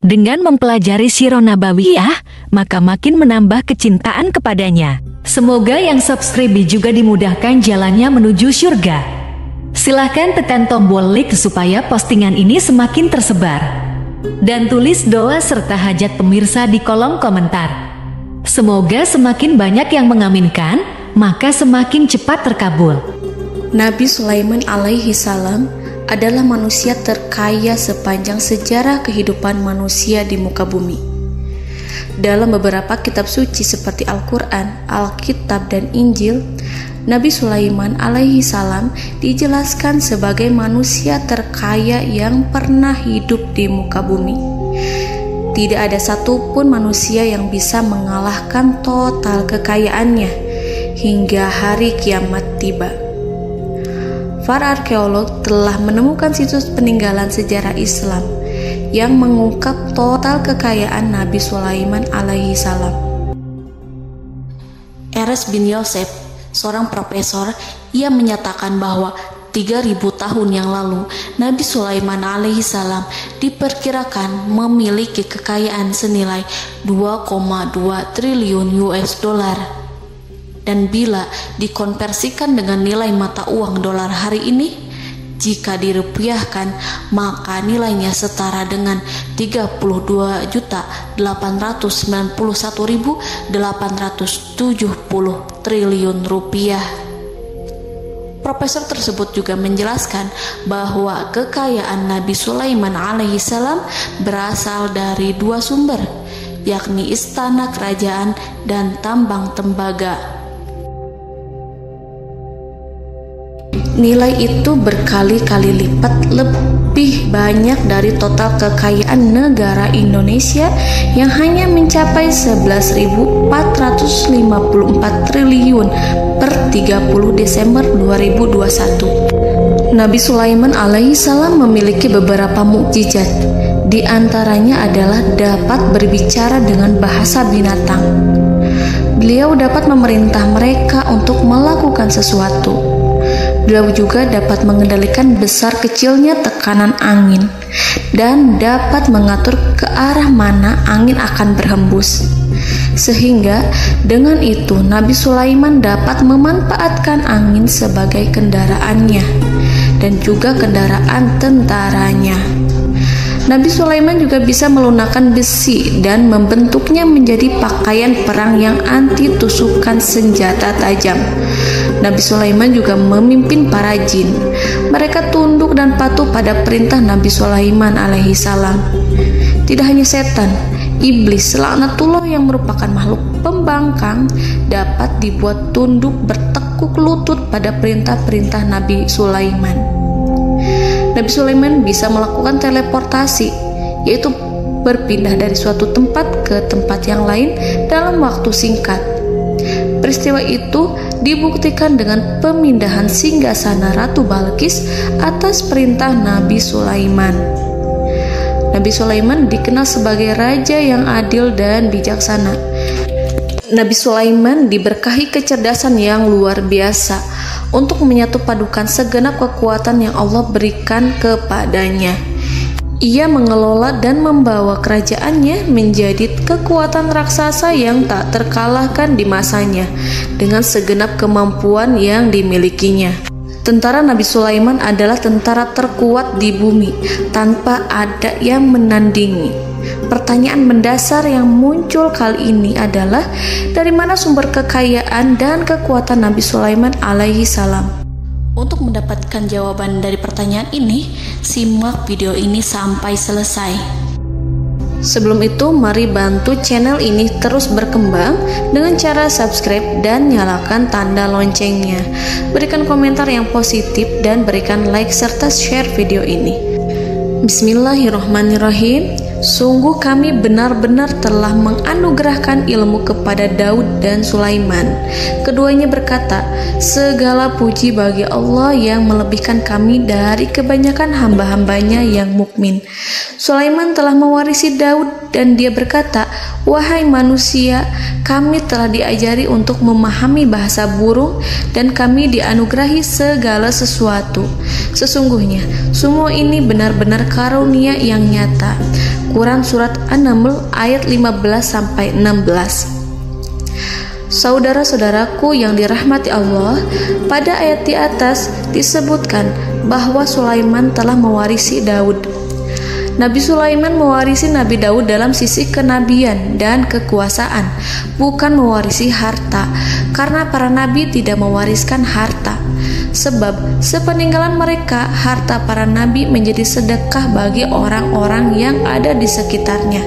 Dengan mempelajari Sirah Nabawiyah, maka makin menambah kecintaan kepadanya. Semoga yang subscribe juga dimudahkan jalannya menuju surga. Silahkan tekan tombol like supaya postingan ini semakin tersebar. Dan tulis doa serta hajat pemirsa di kolom komentar. Semoga semakin banyak yang mengaminkan, maka semakin cepat terkabul. Nabi Sulaiman alaihi salam adalah manusia terkaya sepanjang sejarah kehidupan manusia di muka bumi. Dalam beberapa kitab suci seperti Al-Quran, Alkitab, dan Injil, Nabi Sulaiman alaihi salam dijelaskan sebagai manusia terkaya yang pernah hidup di muka bumi. Tidak ada satupun manusia yang bisa mengalahkan total kekayaannya hingga hari kiamat tiba. Para arkeolog telah menemukan situs peninggalan sejarah Islam yang mengungkap total kekayaan Nabi Sulaiman alaihi salam. Erez bin Yosef, seorang profesor, ia menyatakan bahwa 3000 tahun yang lalu Nabi Sulaiman alaihi salam diperkirakan memiliki kekayaan senilai 2,2 triliun US dollar. Dan bila dikonversikan dengan nilai mata uang dolar hari ini, jika dirupiahkan, maka nilainya setara dengan 32.891.870 triliun rupiah. Profesor tersebut juga menjelaskan bahwa kekayaan Nabi Sulaiman alaihi salam berasal dari dua sumber, yakni istana kerajaan dan tambang tembaga. Nilai itu berkali-kali lipat lebih banyak dari total kekayaan negara Indonesia yang hanya mencapai 11.454 triliun per 30 Desember 2021. Nabi Sulaiman alaihi salam memiliki beberapa mukjizat. Di antaranya adalah dapat berbicara dengan bahasa binatang. Beliau dapat memerintah mereka untuk melakukan sesuatu. Beliau juga dapat mengendalikan besar kecilnya tekanan angin dan dapat mengatur ke arah mana angin akan berhembus. Sehingga dengan itu Nabi Sulaiman dapat memanfaatkan angin sebagai kendaraannya dan juga kendaraan tentaranya. Nabi Sulaiman juga bisa melunakkan besi dan membentuknya menjadi pakaian perang yang anti tusukan senjata tajam. Nabi Sulaiman juga memimpin para jin. Mereka tunduk dan patuh pada perintah Nabi Sulaiman alaihi salam. Tidak hanya setan, iblis laknatullah yang merupakan makhluk pembangkang dapat dibuat tunduk bertekuk lutut pada perintah-perintah Nabi Sulaiman. Nabi Sulaiman bisa melakukan teleportasi, yaitu berpindah dari suatu tempat ke tempat yang lain dalam waktu singkat. Peristiwa itu dibuktikan dengan pemindahan singgasana Ratu Balqis atas perintah Nabi Sulaiman. Nabi Sulaiman dikenal sebagai raja yang adil dan bijaksana. Nabi Sulaiman diberkahi kecerdasan yang luar biasa untuk menyatu padukan segenap kekuatan yang Allah berikan kepadanya. Ia mengelola dan membawa kerajaannya menjadi kekuatan raksasa yang tak terkalahkan di masanya dengan segenap kemampuan yang dimilikinya. Tentara Nabi Sulaiman adalah tentara terkuat di bumi tanpa ada yang menandingi. Pertanyaan mendasar yang muncul kali ini adalah dari mana sumber kekayaan dan kekuatan Nabi Sulaiman alaihi salam? Untuk mendapatkan jawaban dari pertanyaan ini, simak video ini sampai selesai. Sebelum itu, mari bantu channel ini terus berkembang dengan cara subscribe dan nyalakan tanda loncengnya. Berikan komentar yang positif dan berikan like serta share video ini. Bismillahirrahmanirrahim. Sungguh kami benar-benar telah menganugerahkan ilmu kepada Daud dan Sulaiman. Keduanya berkata, segala puji bagi Allah yang melebihkan kami dari kebanyakan hamba-hambanya yang mukmin. Sulaiman telah mewarisi Daud dan dia berkata, wahai manusia, kami telah diajari untuk memahami bahasa burung dan kami dianugerahi segala sesuatu. Sesungguhnya semua ini benar-benar karunia yang nyata. Quran Surat An-Naml ayat 15-16. Saudara-saudaraku yang dirahmati Allah, pada ayat di atas disebutkan bahwa Sulaiman telah mewarisi Daud. Nabi Sulaiman mewarisi Nabi Daud dalam sisi kenabian dan kekuasaan, bukan mewarisi harta, karena para nabi tidak mewariskan harta. Sebab sepeninggalan mereka, harta para nabi menjadi sedekah bagi orang-orang yang ada di sekitarnya,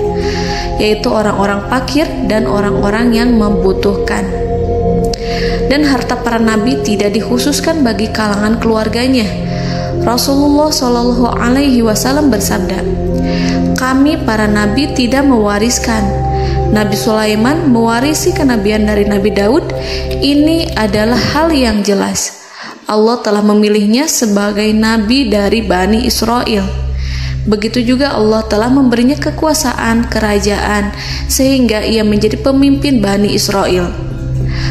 yaitu orang-orang fakir dan orang-orang yang membutuhkan. Dan harta para nabi tidak dikhususkan bagi kalangan keluarganya. Rasulullah Shallallahu Alaihi Wasallam bersabda, "Kami para nabi tidak mewariskan. Nabi Sulaiman mewarisi kenabian dari Nabi Daud. Ini adalah hal yang jelas. Allah telah memilihnya sebagai nabi dari Bani Israel. Begitu juga Allah telah memberinya kekuasaan kerajaan sehingga ia menjadi pemimpin Bani Israel."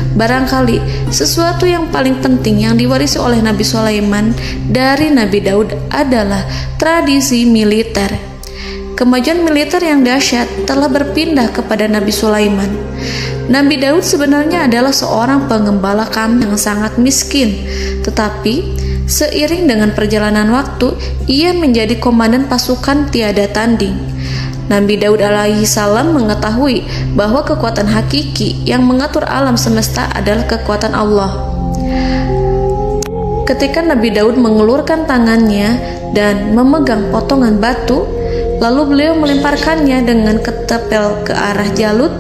Barangkali sesuatu yang paling penting yang diwarisi oleh Nabi Sulaiman dari Nabi Daud adalah tradisi militer. Kemajuan militer yang dahsyat telah berpindah kepada Nabi Sulaiman. Nabi Daud sebenarnya adalah seorang pengembala kambing yang sangat miskin, tetapi seiring dengan perjalanan waktu, ia menjadi komandan pasukan tiada tanding. Nabi Daud alaihi salam mengetahui bahwa kekuatan hakiki yang mengatur alam semesta adalah kekuatan Allah. Ketika Nabi Daud mengulurkan tangannya dan memegang potongan batu, lalu beliau melemparkannya dengan ketepel ke arah Jalut,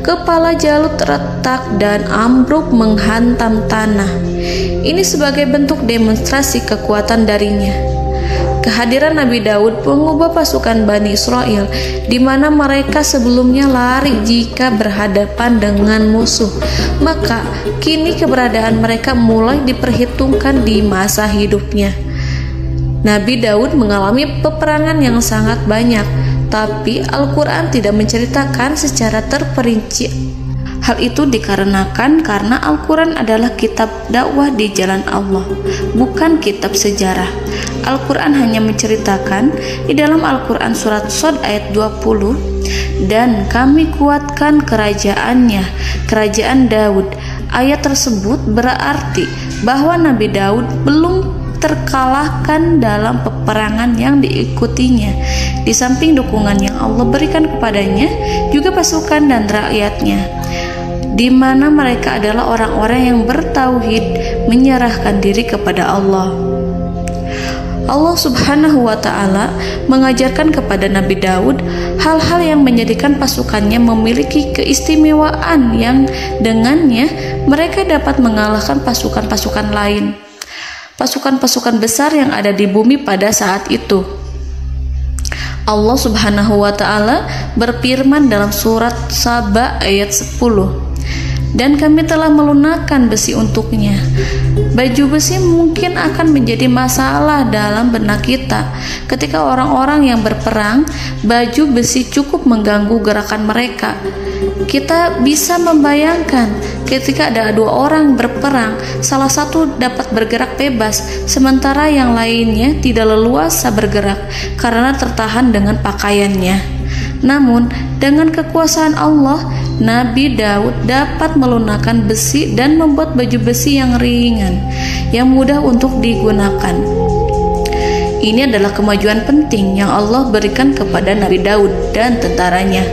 kepala Jalut retak dan ambruk menghantam tanah. Ini sebagai bentuk demonstrasi kekuatan darinya. Kehadiran Nabi Daud mengubah pasukan Bani Israel, di mana mereka sebelumnya lari jika berhadapan dengan musuh. Maka kini keberadaan mereka mulai diperhitungkan di masa hidupnya. Nabi Daud mengalami peperangan yang sangat banyak, tapi Al-Quran tidak menceritakan secara terperinci. Hal itu dikarenakan karena Al-Quran adalah kitab dakwah di jalan Allah, bukan kitab sejarah. Al-Quran hanya menceritakan di dalam Al-Quran surat Shad ayat 20, "Dan kami kuatkan kerajaannya, kerajaan Daud." Ayat tersebut berarti bahwa Nabi Daud belum terkalahkan dalam peperangan yang diikutinya. Di samping dukungan yang Allah berikan kepadanya, juga pasukan dan rakyatnya, di mana mereka adalah orang-orang yang bertauhid, menyerahkan diri kepada Allah. Allah Subhanahu wa Ta'ala mengajarkan kepada Nabi Daud hal-hal yang menjadikan pasukannya memiliki keistimewaan yang dengannya mereka dapat mengalahkan pasukan-pasukan lain, pasukan-pasukan besar yang ada di bumi pada saat itu. Allah Subhanahu wa Ta'ala berfirman dalam surat Saba ayat 10, "Dan kami telah melunakkan besi untuknya." Baju besi mungkin akan menjadi masalah dalam benak kita. Ketika orang-orang yang berperang, baju besi cukup mengganggu gerakan mereka. Kita bisa membayangkan ketika ada dua orang berperang, salah satu dapat bergerak bebas, sementara yang lainnya tidak leluasa bergerak karena tertahan dengan pakaiannya. Namun, dengan kekuasaan Allah, Nabi Daud dapat melunakkan besi dan membuat baju besi yang ringan, yang mudah untuk digunakan. Ini adalah kemajuan penting yang Allah berikan kepada Nabi Daud dan tentaranya.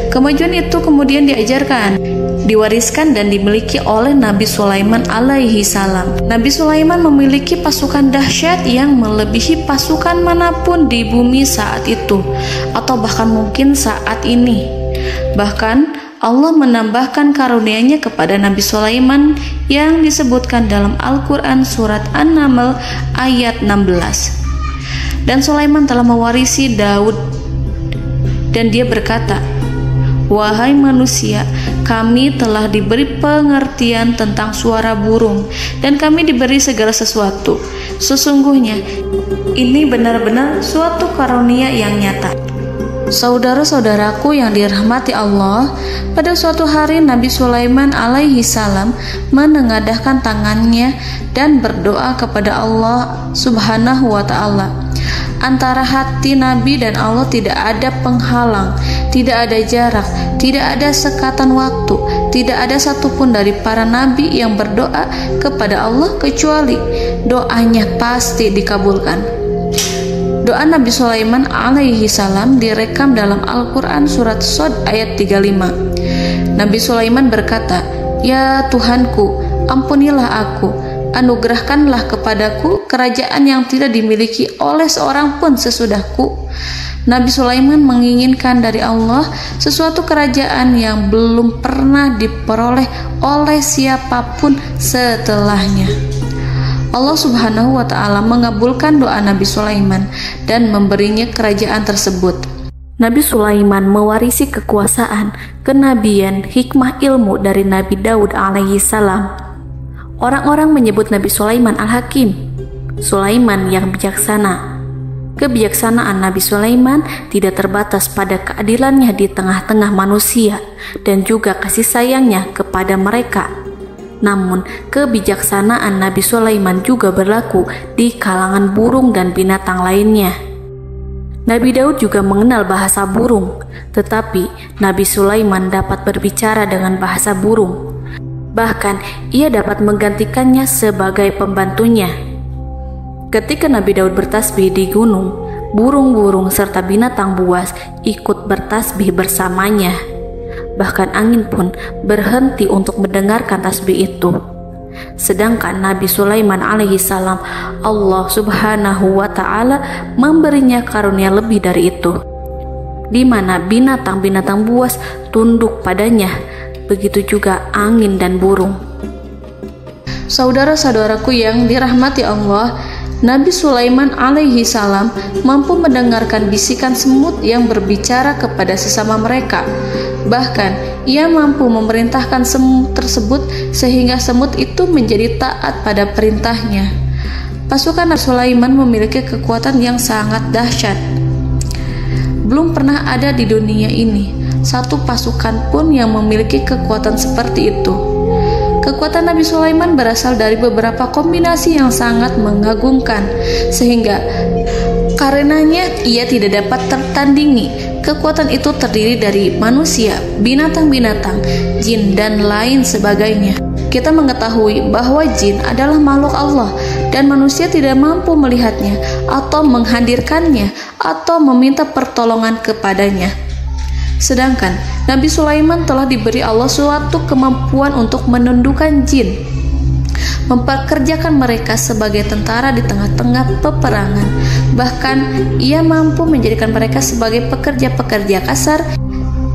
Kemajuan itu kemudian diajarkan, diwariskan dan dimiliki oleh Nabi Sulaiman alaihi salam. Nabi Sulaiman memiliki pasukan dahsyat yang melebihi pasukan manapun di bumi saat itu, atau bahkan mungkin saat ini. Bahkan Allah menambahkan karunia-Nya kepada Nabi Sulaiman yang disebutkan dalam Al-Quran surat An-Naml ayat 16. "Dan Sulaiman telah mewarisi Daud, dan dia berkata, 'Wahai manusia, kami telah diberi pengertian tentang suara burung, dan kami diberi segala sesuatu. Sesungguhnya ini benar-benar suatu karunia yang nyata.'" Saudara-saudaraku yang dirahmati Allah, pada suatu hari Nabi Sulaiman alaihi salam menengadahkan tangannya dan berdoa kepada Allah Subhanahu wa Ta'ala. Antara hati Nabi dan Allah tidak ada penghalang, tidak ada jarak, tidak ada sekatan waktu, tidak ada satupun dari para nabi yang berdoa kepada Allah kecuali doanya pasti dikabulkan. Doa Nabi Sulaiman alaihi salam direkam dalam Al-Quran surat Shad ayat 35. Nabi Sulaiman berkata, "Ya Tuhanku, ampunilah aku, anugerahkanlah kepadaku kerajaan yang tidak dimiliki oleh seorang pun sesudahku." Nabi Sulaiman menginginkan dari Allah sesuatu kerajaan yang belum pernah diperoleh oleh siapapun setelahnya. Allah Subhanahu wa Ta'ala mengabulkan doa Nabi Sulaiman dan memberinya kerajaan tersebut. Nabi Sulaiman mewarisi kekuasaan, kenabian, hikmah ilmu dari Nabi Daud alaihi salam. Orang-orang menyebut Nabi Sulaiman Al-Hakim, Sulaiman yang bijaksana. Kebijaksanaan Nabi Sulaiman tidak terbatas pada keadilannya di tengah-tengah manusia dan juga kasih sayangnya kepada mereka. Namun, kebijaksanaan Nabi Sulaiman juga berlaku di kalangan burung dan binatang lainnya. Nabi Daud juga mengenal bahasa burung, tetapi Nabi Sulaiman dapat berbicara dengan bahasa burung. Bahkan, ia dapat menggantikannya sebagai pembantunya. Ketika Nabi Daud bertasbih di gunung, burung-burung serta binatang buas ikut bertasbih bersamanya. Bahkan angin pun berhenti untuk mendengarkan tasbih itu. Sedangkan Nabi Sulaiman alaihi salam, Allah Subhanahu wa Ta'ala memberinya karunia lebih dari itu, di mana binatang-binatang buas tunduk padanya, begitu juga angin dan burung. Saudara-saudaraku yang dirahmati Allah, Nabi Sulaiman alaihi salam mampu mendengarkan bisikan semut yang berbicara kepada sesama mereka. Bahkan, ia mampu memerintahkan semut tersebut sehingga semut itu menjadi taat pada perintahnya. Pasukan Nabi Sulaiman memiliki kekuatan yang sangat dahsyat. Belum pernah ada di dunia ini satu pasukan pun yang memiliki kekuatan seperti itu. Kekuatan Nabi Sulaiman berasal dari beberapa kombinasi yang sangat mengagumkan, sehingga karenanya ia tidak dapat tertandingi. Kekuatan itu terdiri dari manusia, binatang-binatang, jin, dan lain sebagainya. Kita mengetahui bahwa jin adalah makhluk Allah dan manusia tidak mampu melihatnya atau menghadirkannya atau meminta pertolongan kepadanya. Sedangkan Nabi Sulaiman telah diberi Allah suatu kemampuan untuk menundukkan jin, mempekerjakan mereka sebagai tentara di tengah-tengah peperangan. Bahkan ia mampu menjadikan mereka sebagai pekerja-pekerja kasar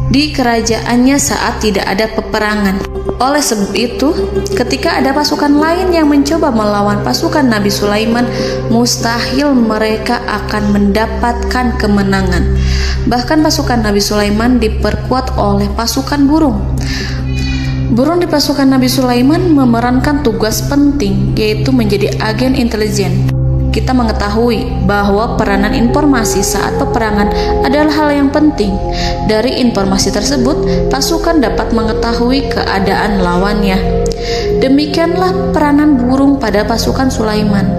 di kerajaannya saat tidak ada peperangan. Oleh sebab itu, ketika ada pasukan lain yang mencoba melawan pasukan Nabi Sulaiman, mustahil mereka akan mendapatkan kemenangan. Bahkan pasukan Nabi Sulaiman diperkuat oleh pasukan burung. Burung di pasukan Nabi Sulaiman memerankan tugas penting, yaitu menjadi agen intelijen. Kita mengetahui bahwa peranan informasi saat peperangan adalah hal yang penting. Dari informasi tersebut, pasukan dapat mengetahui keadaan lawannya. Demikianlah peranan burung pada pasukan Sulaiman.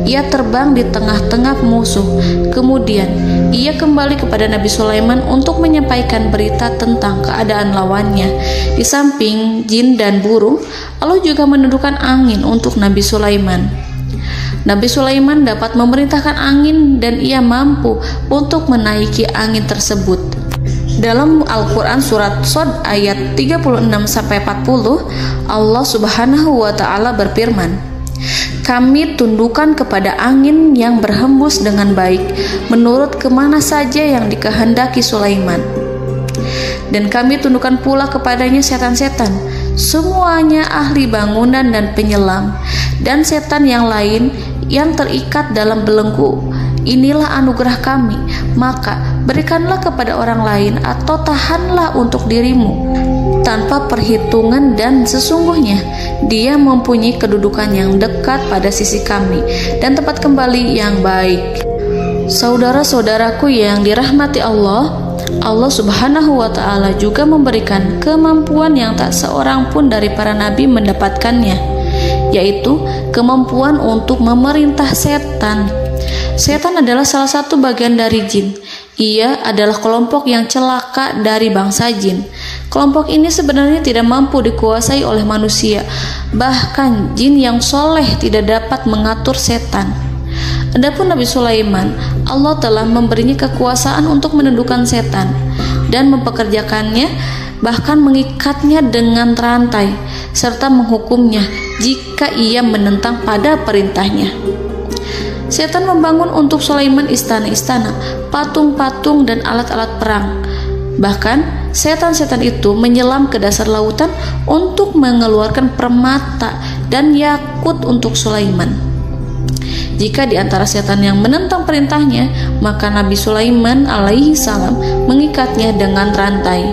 Ia terbang di tengah-tengah musuh. Kemudian, ia kembali kepada Nabi Sulaiman untuk menyampaikan berita tentang keadaan lawannya. Di samping jin dan burung, Allah juga menundukkan angin untuk Nabi Sulaiman. Nabi Sulaiman dapat memerintahkan angin dan ia mampu untuk menaiki angin tersebut. Dalam Al-Quran surat Shad ayat 36-40, Allah Subhanahu wa Ta'ala berfirman, "Kami tundukkan kepada angin yang berhembus dengan baik menurut kemana saja yang dikehendaki Sulaiman. Dan kami tundukkan pula kepadanya setan-setan, semuanya ahli bangunan dan penyelam, dan setan yang lain yang terikat dalam belenggu. Inilah anugerah kami, maka berikanlah kepada orang lain atau tahanlah untuk dirimu tanpa perhitungan, dan sesungguhnya dia mempunyai kedudukan yang dekat pada sisi kami dan tempat kembali yang baik." Saudara-saudaraku yang dirahmati Allah, Allah Subhanahu wa Ta'ala juga memberikan kemampuan yang tak seorang pun dari para nabi mendapatkannya, yaitu kemampuan untuk memerintah setan. Setan adalah salah satu bagian dari jin. Ia adalah kelompok yang celaka dari bangsa jin. Kelompok ini sebenarnya tidak mampu dikuasai oleh manusia. Bahkan jin yang soleh tidak dapat mengatur setan. Adapun Nabi Sulaiman, Allah telah memberinya kekuasaan untuk menundukkan setan dan mempekerjakannya, bahkan mengikatnya dengan rantai serta menghukumnya jika ia menentang pada perintahnya. Setan membangun untuk Sulaiman istana-istana, patung-patung, dan alat-alat perang. Bahkan setan-setan itu menyelam ke dasar lautan untuk mengeluarkan permata dan yakut untuk Sulaiman. Jika di antara setan yang menentang perintahnya, maka Nabi Sulaiman alaihi salam mengikatnya dengan rantai.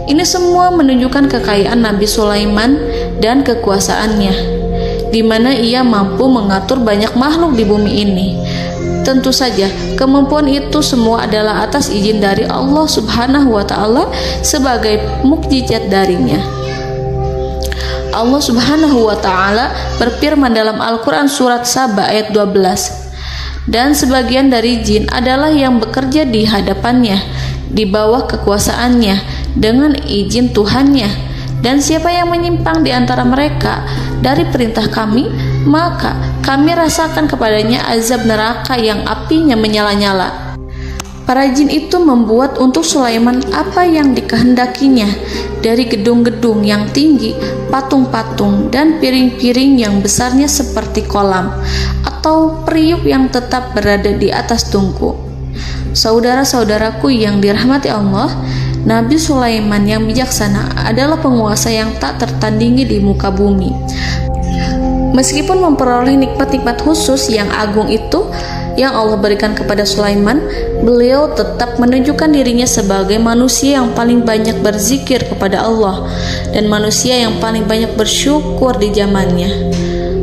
Ini semua menunjukkan kekayaan Nabi Sulaiman dan kekuasaannya, di mana ia mampu mengatur banyak makhluk di bumi ini. Tentu saja, kemampuan itu semua adalah atas izin dari Allah Subhanahu wa Ta'ala sebagai mukjizat darinya. Allah Subhanahu wa Ta'ala berfirman dalam Al-Quran surat Saba ayat 12, dan sebagian dari jin adalah yang bekerja di hadapannya, di bawah kekuasaannya, dengan izin Tuhannya. Dan siapa yang menyimpang di antara mereka dari perintah kami, maka kami rasakan kepadanya azab neraka yang apinya menyala-nyala. Para jin itu membuat untuk Sulaiman apa yang dikehendakinya, dari gedung-gedung yang tinggi, patung-patung, dan piring-piring yang besarnya seperti kolam, atau periuk yang tetap berada di atas tungku. Saudara-saudaraku yang dirahmati Allah, Nabi Sulaiman yang bijaksana adalah penguasa yang tak tertandingi di muka bumi. Meskipun memperoleh nikmat-nikmat khusus yang agung itu yang Allah berikan kepada Sulaiman, beliau tetap menunjukkan dirinya sebagai manusia yang paling banyak berzikir kepada Allah dan manusia yang paling banyak bersyukur di zamannya.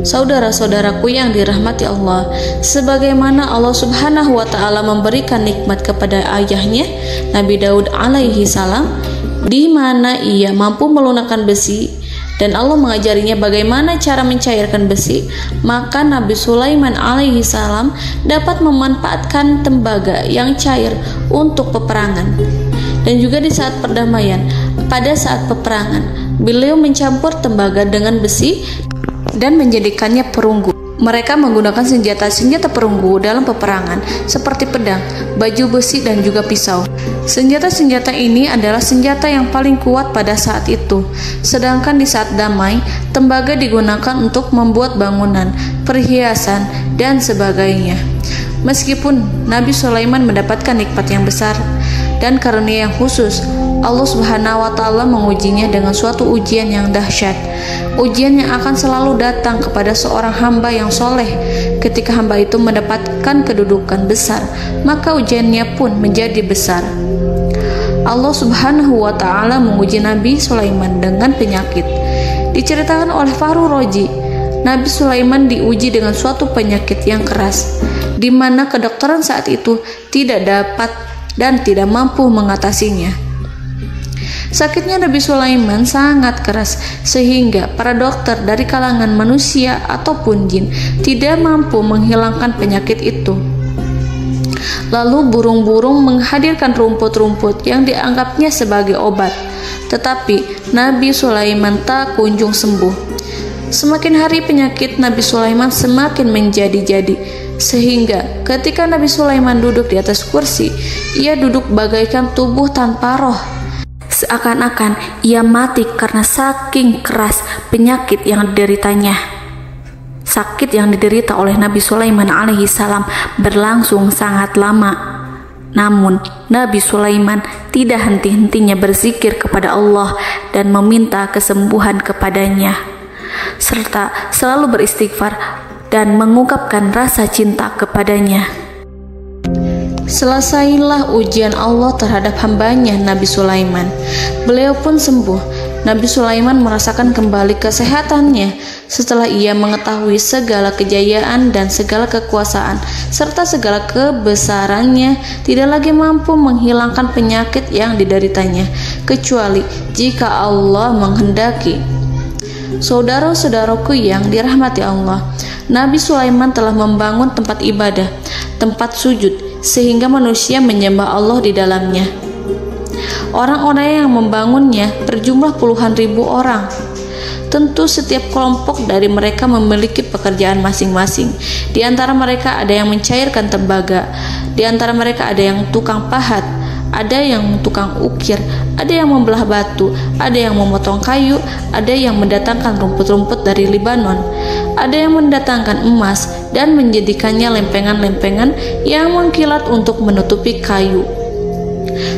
Saudara-saudaraku yang dirahmati Allah, sebagaimana Allah Subhanahu wa Ta'ala memberikan nikmat kepada ayahnya Nabi Daud alaihi salam, di mana ia mampu melunakkan besi, dan Allah mengajarinya bagaimana cara mencairkan besi, maka Nabi Sulaiman alaihi salam dapat memanfaatkan tembaga yang cair untuk peperangan. Dan juga di saat perdamaian, pada saat peperangan, beliau mencampur tembaga dengan besi dan menjadikannya perunggu. Mereka menggunakan senjata-senjata perunggu dalam peperangan seperti pedang, baju besi, dan juga pisau. Senjata-senjata ini adalah senjata yang paling kuat pada saat itu. Sedangkan di saat damai, tembaga digunakan untuk membuat bangunan, perhiasan, dan sebagainya. Meskipun Nabi Sulaiman mendapatkan nikmat yang besar dan karunia yang khusus, Allah Subhanahu wa Ta'ala mengujinya dengan suatu ujian yang dahsyat. Ujian yang akan selalu datang kepada seorang hamba yang soleh. Ketika hamba itu mendapatkan kedudukan besar, maka ujiannya pun menjadi besar. Allah Subhanahu wa Ta'ala menguji Nabi Sulaiman dengan penyakit. Diceritakan oleh Fahru Roji, Nabi Sulaiman diuji dengan suatu penyakit yang keras, di mana kedokteran saat itu tidak dapat dan tidak mampu mengatasinya. Sakitnya Nabi Sulaiman sangat keras sehingga para dokter dari kalangan manusia ataupun jin tidak mampu menghilangkan penyakit itu. Lalu burung-burung menghadirkan rumput-rumput yang dianggapnya sebagai obat, tetapi Nabi Sulaiman tak kunjung sembuh. Semakin hari penyakit Nabi Sulaiman semakin menjadi-jadi, sehingga ketika Nabi Sulaiman duduk di atas kursi, ia duduk bagaikan tubuh tanpa roh. Seakan-akan ia mati karena saking keras penyakit yang dideritanya. Sakit yang diderita oleh Nabi Sulaiman alaihi salam berlangsung sangat lama. Namun Nabi Sulaiman tidak henti-hentinya berzikir kepada Allah dan meminta kesembuhan kepadanya, serta selalu beristighfar dan mengungkapkan rasa cinta kepadanya. Selesailah ujian Allah terhadap hambanya Nabi Sulaiman. Beliau pun sembuh. Nabi Sulaiman merasakan kembali kesehatannya setelah ia mengetahui segala kejayaan dan segala kekuasaan serta segala kebesarannya tidak lagi mampu menghilangkan penyakit yang dideritanya kecuali jika Allah menghendaki. Saudara-saudaraku yang dirahmati Allah, Nabi Sulaiman telah membangun tempat ibadah, tempat sujud, sehingga manusia menyembah Allah di dalamnya. Orang-orang yang membangunnya berjumlah puluhan ribu orang. Tentu setiap kelompok dari mereka memiliki pekerjaan masing-masing. Di antara mereka ada yang mencairkan tembaga, di antara mereka ada yang tukang pahat, ada yang tukang ukir, ada yang membelah batu, ada yang memotong kayu, ada yang mendatangkan rumput-rumput dari Libanon, ada yang mendatangkan emas dan menjadikannya lempengan-lempengan yang mengkilat untuk menutupi kayu,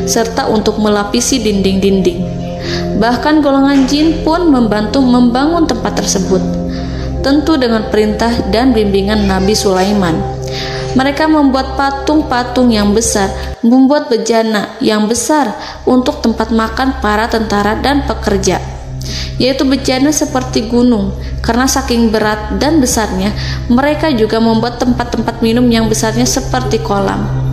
serta untuk melapisi dinding-dinding. Bahkan golongan jin pun membantu membangun tempat tersebut, tentu dengan perintah dan bimbingan Nabi Sulaiman. Mereka membuat patung-patung yang besar, membuat bejana yang besar untuk tempat makan para tentara dan pekerja, yaitu bejana seperti gunung. Karena saking berat dan besarnya, mereka juga membuat tempat-tempat minum yang besarnya seperti kolam.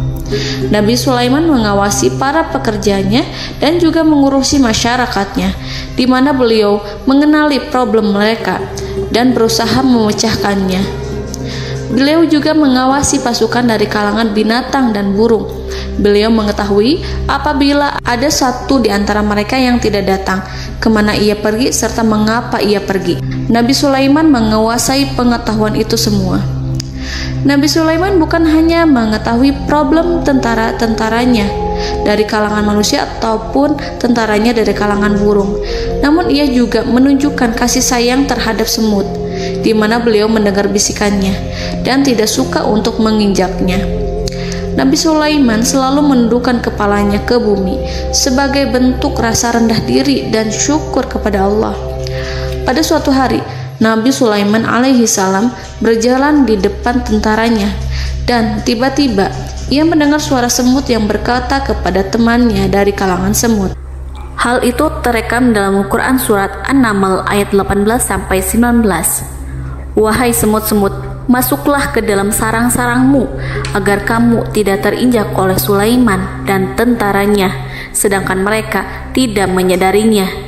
Nabi Sulaiman mengawasi para pekerjanya dan juga mengurusi masyarakatnya, di mana beliau mengenali problem mereka dan berusaha memecahkannya. Beliau juga mengawasi pasukan dari kalangan binatang dan burung. Beliau mengetahui apabila ada satu di antara mereka yang tidak datang, kemana ia pergi, serta mengapa ia pergi. Nabi Sulaiman menguasai pengetahuan itu semua. Nabi Sulaiman bukan hanya mengetahui problem tentara-tentaranya dari kalangan manusia ataupun tentaranya dari kalangan burung, namun ia juga menunjukkan kasih sayang terhadap semut, di mana beliau mendengar bisikannya dan tidak suka untuk menginjaknya. Nabi Sulaiman selalu menundukkan kepalanya ke bumi sebagai bentuk rasa rendah diri dan syukur kepada Allah. Pada suatu hari, Nabi Sulaiman alaihi salam berjalan di depan tentaranya dan tiba-tiba ia mendengar suara semut yang berkata kepada temannya dari kalangan semut. Hal itu terekam dalam Al-Quran surat An-Naml ayat 18-19. Wahai semut-semut, masuklah ke dalam sarang-sarangmu agar kamu tidak terinjak oleh Sulaiman dan tentaranya, sedangkan mereka tidak menyadarinya.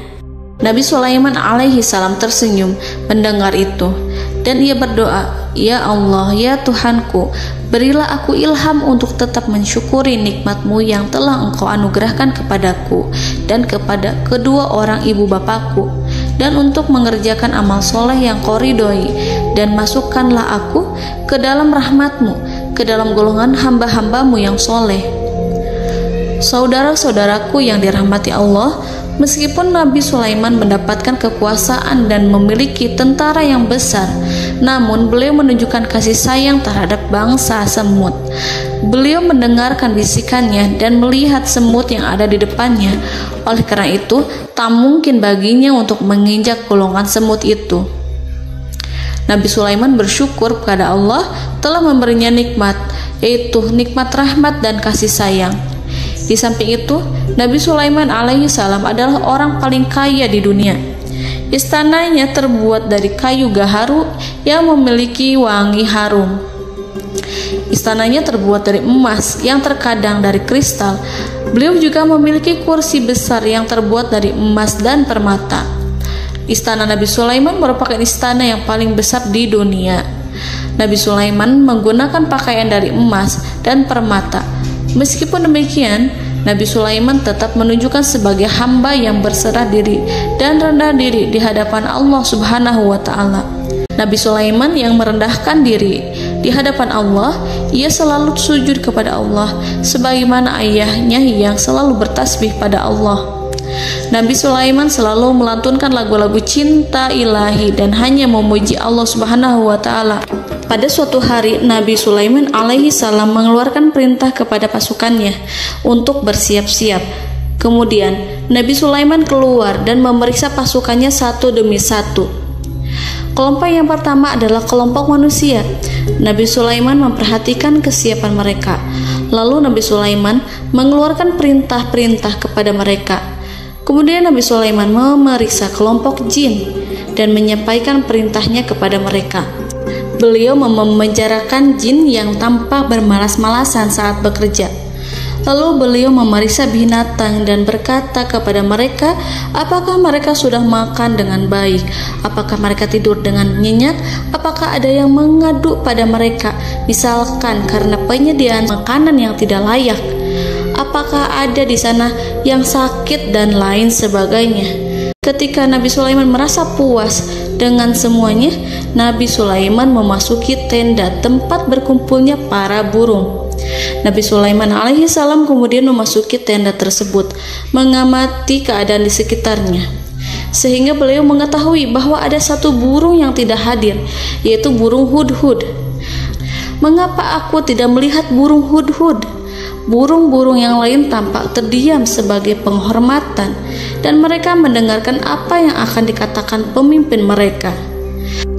Nabi Sulaiman alaihi salam tersenyum mendengar itu dan ia berdoa, "Ya Allah, ya Tuhanku, berilah aku ilham untuk tetap mensyukuri nikmat-Mu yang telah Engkau anugerahkan kepadaku dan kepada kedua orang ibu bapakku, dan untuk mengerjakan amal soleh yang Kau ridhoi, dan masukkanlah aku ke dalam rahmat-Mu, ke dalam golongan hamba-hamba-Mu yang soleh." Saudara-saudaraku yang dirahmati Allah, meskipun Nabi Sulaiman mendapatkan kekuasaan dan memiliki tentara yang besar, namun beliau menunjukkan kasih sayang terhadap bangsa semut. Beliau mendengarkan bisikannya dan melihat semut yang ada di depannya. Oleh karena itu, tak mungkin baginya untuk menginjak golongan semut itu. Nabi Sulaiman bersyukur kepada Allah telah memberinya nikmat, yaitu nikmat rahmat dan kasih sayang. Di samping itu, Nabi Sulaiman alaihi salam adalah orang paling kaya di dunia. Istananya terbuat dari kayu gaharu yang memiliki wangi harum. Istananya terbuat dari emas yang terkadang dari kristal. Beliau juga memiliki kursi besar yang terbuat dari emas dan permata. Istana Nabi Sulaiman merupakan istana yang paling besar di dunia. Nabi Sulaiman menggunakan pakaian dari emas dan permata. Meskipun demikian, Nabi Sulaiman tetap menunjukkan sebagai hamba yang berserah diri dan rendah diri di hadapan Allah Subhanahu wa Ta'ala. Nabi Sulaiman yang merendahkan diri di hadapan Allah, ia selalu sujud kepada Allah sebagaimana ayahnya yang selalu bertasbih pada Allah. Nabi Sulaiman selalu melantunkan lagu-lagu cinta ilahi dan hanya memuji Allah Subhanahu wa Ta'ala. Pada suatu hari, Nabi Sulaiman alaihi salam mengeluarkan perintah kepada pasukannya untuk bersiap-siap. Kemudian, Nabi Sulaiman keluar dan memeriksa pasukannya satu demi satu. Kelompok yang pertama adalah kelompok manusia. Nabi Sulaiman memperhatikan kesiapan mereka. Lalu Nabi Sulaiman mengeluarkan perintah-perintah kepada mereka. Kemudian Nabi Sulaiman memeriksa kelompok jin dan menyampaikan perintahnya kepada mereka. Beliau memenjarakan jin yang tampak bermalas-malasan saat bekerja. Lalu beliau memeriksa binatang dan berkata kepada mereka, apakah mereka sudah makan dengan baik? Apakah mereka tidur dengan nyenyak? Apakah ada yang mengadu pada mereka, misalkan karena penyediaan makanan yang tidak layak? Apakah ada di sana yang sakit dan lain sebagainya? Ketika Nabi Sulaiman merasa puas dengan semuanya, Nabi Sulaiman memasuki tenda tempat berkumpulnya para burung. Nabi Sulaiman alaihissalam kemudian memasuki tenda tersebut, mengamati keadaan di sekitarnya, sehingga beliau mengetahui bahwa ada satu burung yang tidak hadir, yaitu burung hudhud. Mengapa aku tidak melihat burung hudhud? Burung-burung yang lain tampak terdiam sebagai penghormatan, dan mereka mendengarkan apa yang akan dikatakan pemimpin mereka.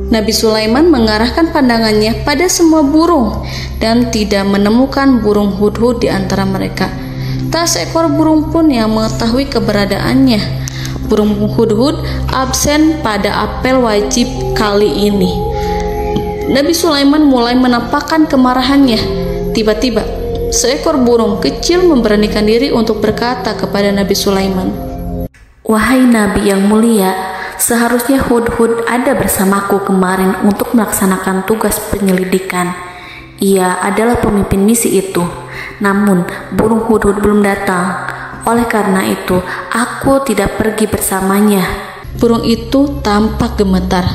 Nabi Sulaiman mengarahkan pandangannya pada semua burung dan tidak menemukan burung hudhud di antara mereka. Tak seekor burung pun yang mengetahui keberadaannya. Burung hudhud absen pada apel wajib kali ini. Nabi Sulaiman mulai menampakkan kemarahannya. Tiba-tiba, seekor burung kecil memberanikan diri untuk berkata kepada Nabi Sulaiman, "Wahai Nabi yang mulia, seharusnya hudhud ada bersamaku kemarin untuk melaksanakan tugas penyelidikan. Ia adalah pemimpin misi itu. Namun, burung hudhud belum datang. Oleh karena itu, aku tidak pergi bersamanya." Burung itu tampak gemetar.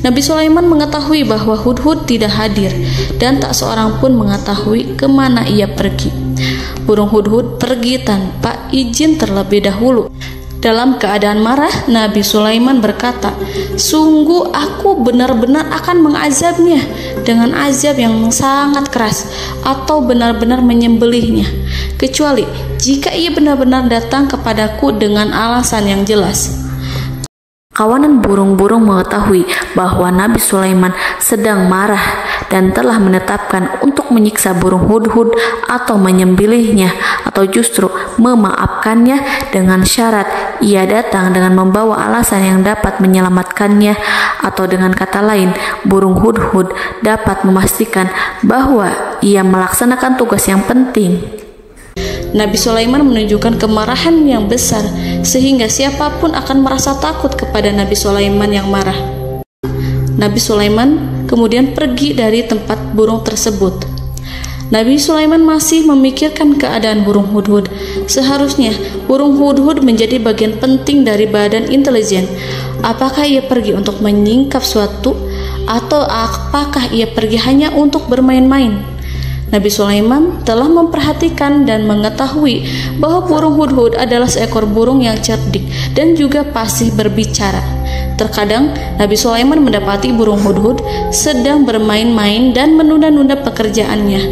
Nabi Sulaiman mengetahui bahwa hudhud tidak hadir dan tak seorang pun mengetahui kemana ia pergi. Burung hudhud pergi tanpa izin terlebih dahulu. Dalam keadaan marah, Nabi Sulaiman berkata, "Sungguh aku benar-benar akan mengazabnya dengan azab yang sangat keras, atau benar-benar menyembelihnya, kecuali jika ia benar-benar datang kepadaku dengan alasan yang jelas." Kawanan burung-burung mengetahui bahwa Nabi Sulaiman sedang marah dan telah menetapkan untuk menyiksa burung hudhud atau menyembelihnya, atau justru memaafkannya dengan syarat ia datang dengan membawa alasan yang dapat menyelamatkannya, atau dengan kata lain, burung hudhud dapat memastikan bahwa ia melaksanakan tugas yang penting. Nabi Sulaiman menunjukkan kemarahan yang besar, sehingga siapapun akan merasa takut kepada Nabi Sulaiman yang marah. Nabi Sulaiman kemudian pergi dari tempat burung tersebut. Nabi Sulaiman masih memikirkan keadaan burung hudhud. Seharusnya burung hudhud menjadi bagian penting dari badan intelijen. Apakah ia pergi untuk menyingkap suatu, atau apakah ia pergi hanya untuk bermain-main? Nabi Sulaiman telah memperhatikan dan mengetahui bahwa burung hudhud adalah seekor burung yang cerdik dan juga fasih berbicara. Terkadang Nabi Sulaiman mendapati burung hudhud sedang bermain-main dan menunda-nunda pekerjaannya.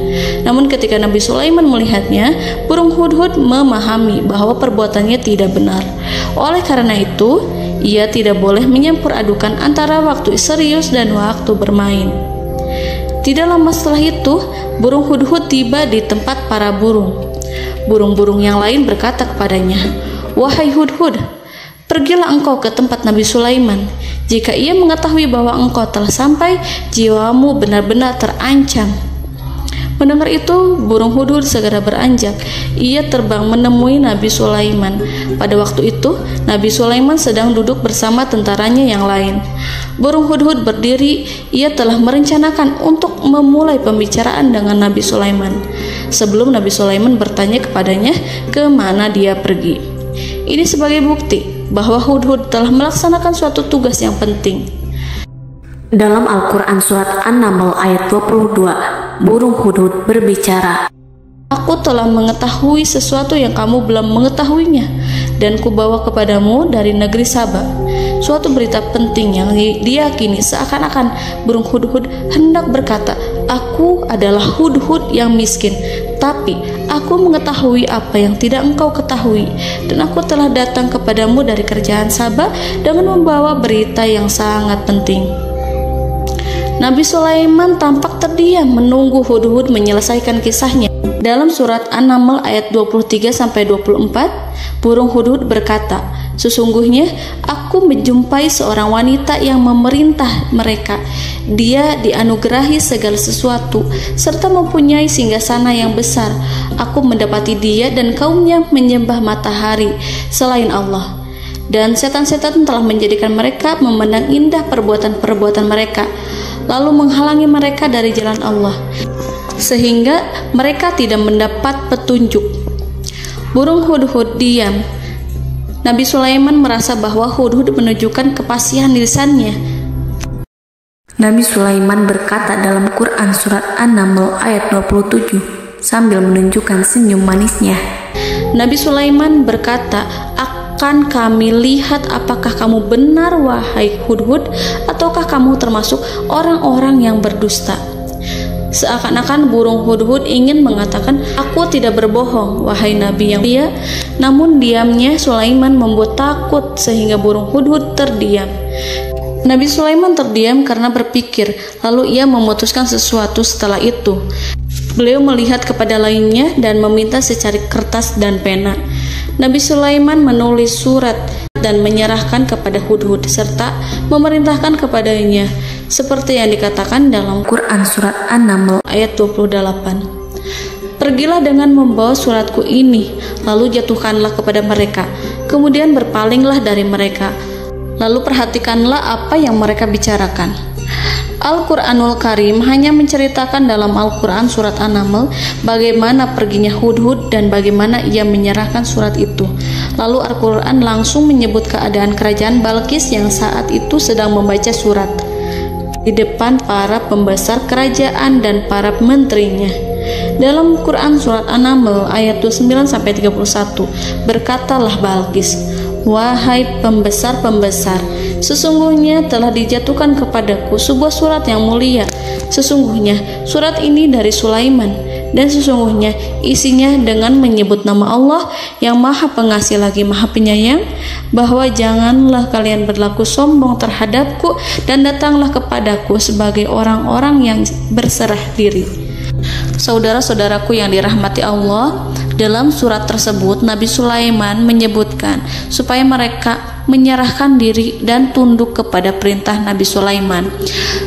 Namun ketika Nabi Sulaiman melihatnya, burung hudhud memahami bahwa perbuatannya tidak benar. Oleh karena itu, ia tidak boleh menyampur adukan antara waktu serius dan waktu bermain. Tidak lama setelah itu, burung hudhud tiba di tempat para burung. Burung-burung yang lain berkata kepadanya, "Wahai hudhud, pergilah engkau ke tempat Nabi Sulaiman. Jika ia mengetahui bahwa engkau telah sampai, jiwamu benar-benar terancam." Mendengar itu, burung hudhud segera beranjak. Ia terbang menemui Nabi Sulaiman. Pada waktu itu, Nabi Sulaiman sedang duduk bersama tentaranya yang lain. Burung hudhud berdiri. Ia telah merencanakan untuk memulai pembicaraan dengan Nabi Sulaiman sebelum Nabi Sulaiman bertanya kepadanya kemana dia pergi. Ini sebagai bukti bahwa hudhud telah melaksanakan suatu tugas yang penting. Dalam Al-Quran Surat An-Naml ayat 22, burung hudhud berbicara, "Aku telah mengetahui sesuatu yang kamu belum mengetahuinya, dan kubawa kepadamu dari negeri Saba suatu berita penting yang diyakini." Seakan-akan burung hudhud hendak berkata, "Aku adalah hudhud yang miskin, tapi aku mengetahui apa yang tidak engkau ketahui, dan aku telah datang kepadamu dari kerajaan Saba dengan membawa berita yang sangat penting." Nabi Sulaiman tampak terdiam menunggu hudhud menyelesaikan kisahnya. Dalam surat An-Naml ayat 23-24, burung hudhud berkata, Sesungguhnya aku menjumpai seorang wanita yang memerintah mereka. Dia dianugerahi segala sesuatu serta mempunyai singgasana yang besar. Aku mendapati dia dan kaumnya menyembah matahari selain Allah. Dan setan-setan telah menjadikan mereka memandang indah perbuatan-perbuatan mereka, lalu menghalangi mereka dari jalan Allah, sehingga mereka tidak mendapat petunjuk. Burung hudhud diam. Nabi Sulaiman merasa bahwa hudhud menunjukkan kepasihan lisannya. Nabi Sulaiman berkata dalam Quran surat An-Naml ayat 27 sambil menunjukkan senyum manisnya. Nabi Sulaiman berkata, "Akan kami lihat apakah kamu benar wahai hudhud, ataukah kamu termasuk orang-orang yang berdusta." Seakan-akan burung hudhud ingin mengatakan, "Aku tidak berbohong, wahai Nabi yang mulia." Namun diamnya Sulaiman membuat takut sehingga burung hudhud terdiam. Nabi Sulaiman terdiam karena berpikir, lalu ia memutuskan sesuatu setelah itu. Beliau melihat kepada lainnya dan meminta secari kertas dan pena. Nabi Sulaiman menulis surat dan menyerahkan kepada hudhud serta memerintahkan kepadanya seperti yang dikatakan dalam Quran surat An-Naml ayat 28. "Pergilah dengan membawa suratku ini, lalu jatuhkanlah kepada mereka, kemudian berpalinglah dari mereka, lalu perhatikanlah apa yang mereka bicarakan." Al-Quranul Karim hanya menceritakan dalam Al-Quran surat An-Naml bagaimana perginya hudhud dan bagaimana ia menyerahkan surat itu. Lalu Al-Quran langsung menyebut keadaan kerajaan Balqis yang saat itu sedang membaca surat di depan para pembesar kerajaan dan para menterinya. Dalam Quran surat An-Naml ayat 29-31 berkatalah Balqis, "Wahai pembesar-pembesar, sesungguhnya telah dijatuhkan kepadaku sebuah surat yang mulia. Sesungguhnya surat ini dari Sulaiman, dan sesungguhnya isinya dengan menyebut nama Allah yang Maha Pengasih lagi Maha Penyayang, bahwa janganlah kalian berlaku sombong terhadapku dan datanglah kepadaku sebagai orang-orang yang berserah diri." Saudara-saudaraku yang dirahmati Allah, dalam surat tersebut Nabi Sulaiman menyebutkan supaya mereka menyerahkan diri dan tunduk kepada perintah Nabi Sulaiman.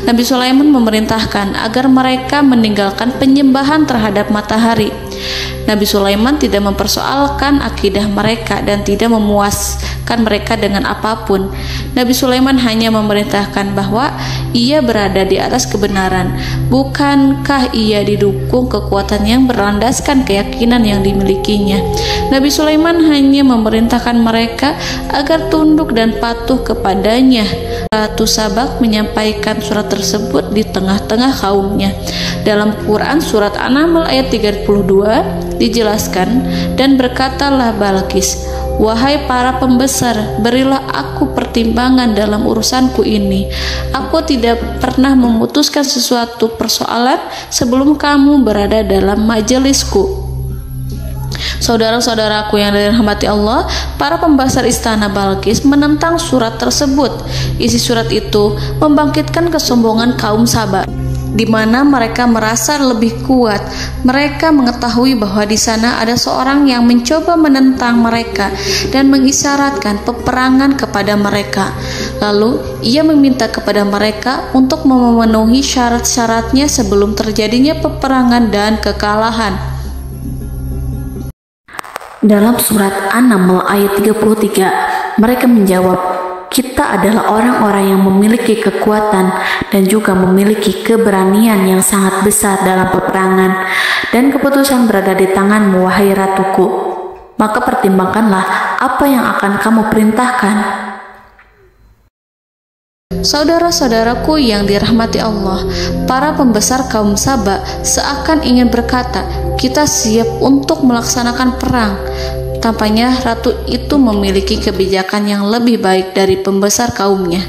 Nabi Sulaiman memerintahkan agar mereka meninggalkan penyembahan terhadap matahari. Nabi Sulaiman tidak mempersoalkan akidah mereka dan tidak memuaskan mereka dengan apapun. Nabi Sulaiman hanya memerintahkan bahwa ia berada di atas kebenaran. Bukankah ia didukung kekuatan yang berlandaskan keyakinan yang dimilikinya? Nabi Sulaiman hanya memerintahkan mereka agar tunduk dan patuh kepadanya. Ratu Sabak menyampaikan surat tersebut di tengah-tengah kaumnya. Dalam Quran surat An-Naml ayat 32 dijelaskan, "Dan berkatalah Balqis, wahai para pembesar, berilah aku pertimbangan dalam urusanku ini. Aku tidak pernah memutuskan sesuatu persoalan sebelum kamu berada dalam majelisku." Saudara-saudaraku yang dirahmati Allah, para pembesar istana Balqis menentang surat tersebut. Isi surat itu membangkitkan kesombongan kaum Sabak, di mana mereka merasa lebih kuat. Mereka mengetahui bahwa di sana ada seorang yang mencoba menentang mereka dan mengisyaratkan peperangan kepada mereka. Lalu ia meminta kepada mereka untuk memenuhi syarat-syaratnya sebelum terjadinya peperangan dan kekalahan. Dalam surat An-Naml ayat 33, mereka menjawab, "Kita adalah orang-orang yang memiliki kekuatan dan juga memiliki keberanian yang sangat besar dalam peperangan, dan keputusan berada di tanganmu, wahai ratuku. Maka pertimbangkanlah apa yang akan kamu perintahkan." Saudara-saudaraku yang dirahmati Allah, para pembesar kaum Sabak seakan ingin berkata, "Kita siap untuk melaksanakan perang." Tampaknya ratu itu memiliki kebijakan yang lebih baik dari pembesar kaumnya.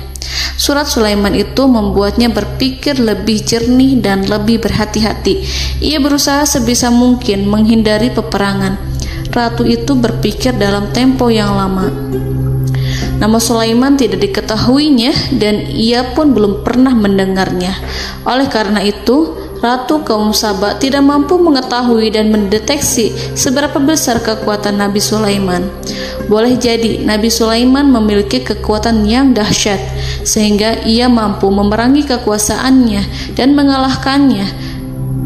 Surat Sulaiman itu membuatnya berpikir lebih jernih dan lebih berhati-hati. Ia berusaha sebisa mungkin menghindari peperangan. Ratu itu berpikir dalam tempo yang lama. Nama Sulaiman tidak diketahuinya dan ia pun belum pernah mendengarnya. Oleh karena itu, Ratu kaum Saba tidak mampu mengetahui dan mendeteksi seberapa besar kekuatan Nabi Sulaiman. Boleh jadi Nabi Sulaiman memiliki kekuatan yang dahsyat, sehingga ia mampu memerangi kekuasaannya dan mengalahkannya.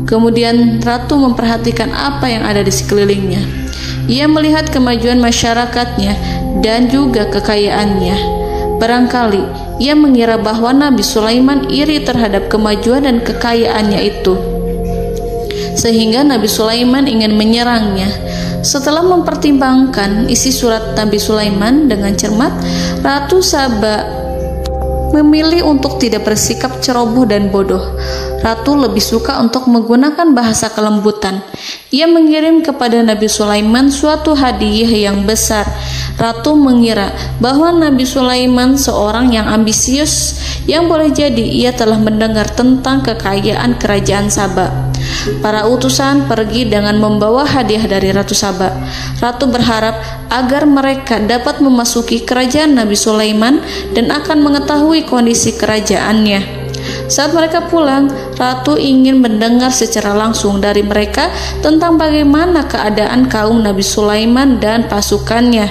Kemudian Ratu memperhatikan apa yang ada di sekelilingnya. Ia melihat kemajuan masyarakatnya dan juga kekayaannya. Barangkali ia mengira bahwa Nabi Sulaiman iri terhadap kemajuan dan kekayaannya itu, sehingga Nabi Sulaiman ingin menyerangnya. Setelah mempertimbangkan isi surat Nabi Sulaiman dengan cermat, Ratu Saba memilih untuk tidak bersikap ceroboh dan bodoh. Ratu lebih suka untuk menggunakan bahasa kelembutan. Ia mengirim kepada Nabi Sulaiman suatu hadiah yang besar. Ratu mengira bahwa Nabi Sulaiman seorang yang ambisius, yang boleh jadi ia telah mendengar tentang kekayaan kerajaan Saba. Para utusan pergi dengan membawa hadiah dari Ratu Saba. Ratu berharap agar mereka dapat memasuki kerajaan Nabi Sulaiman dan akan mengetahui kondisi kerajaannya. Saat mereka pulang, Ratu ingin mendengar secara langsung dari mereka tentang bagaimana keadaan kaum Nabi Sulaiman dan pasukannya.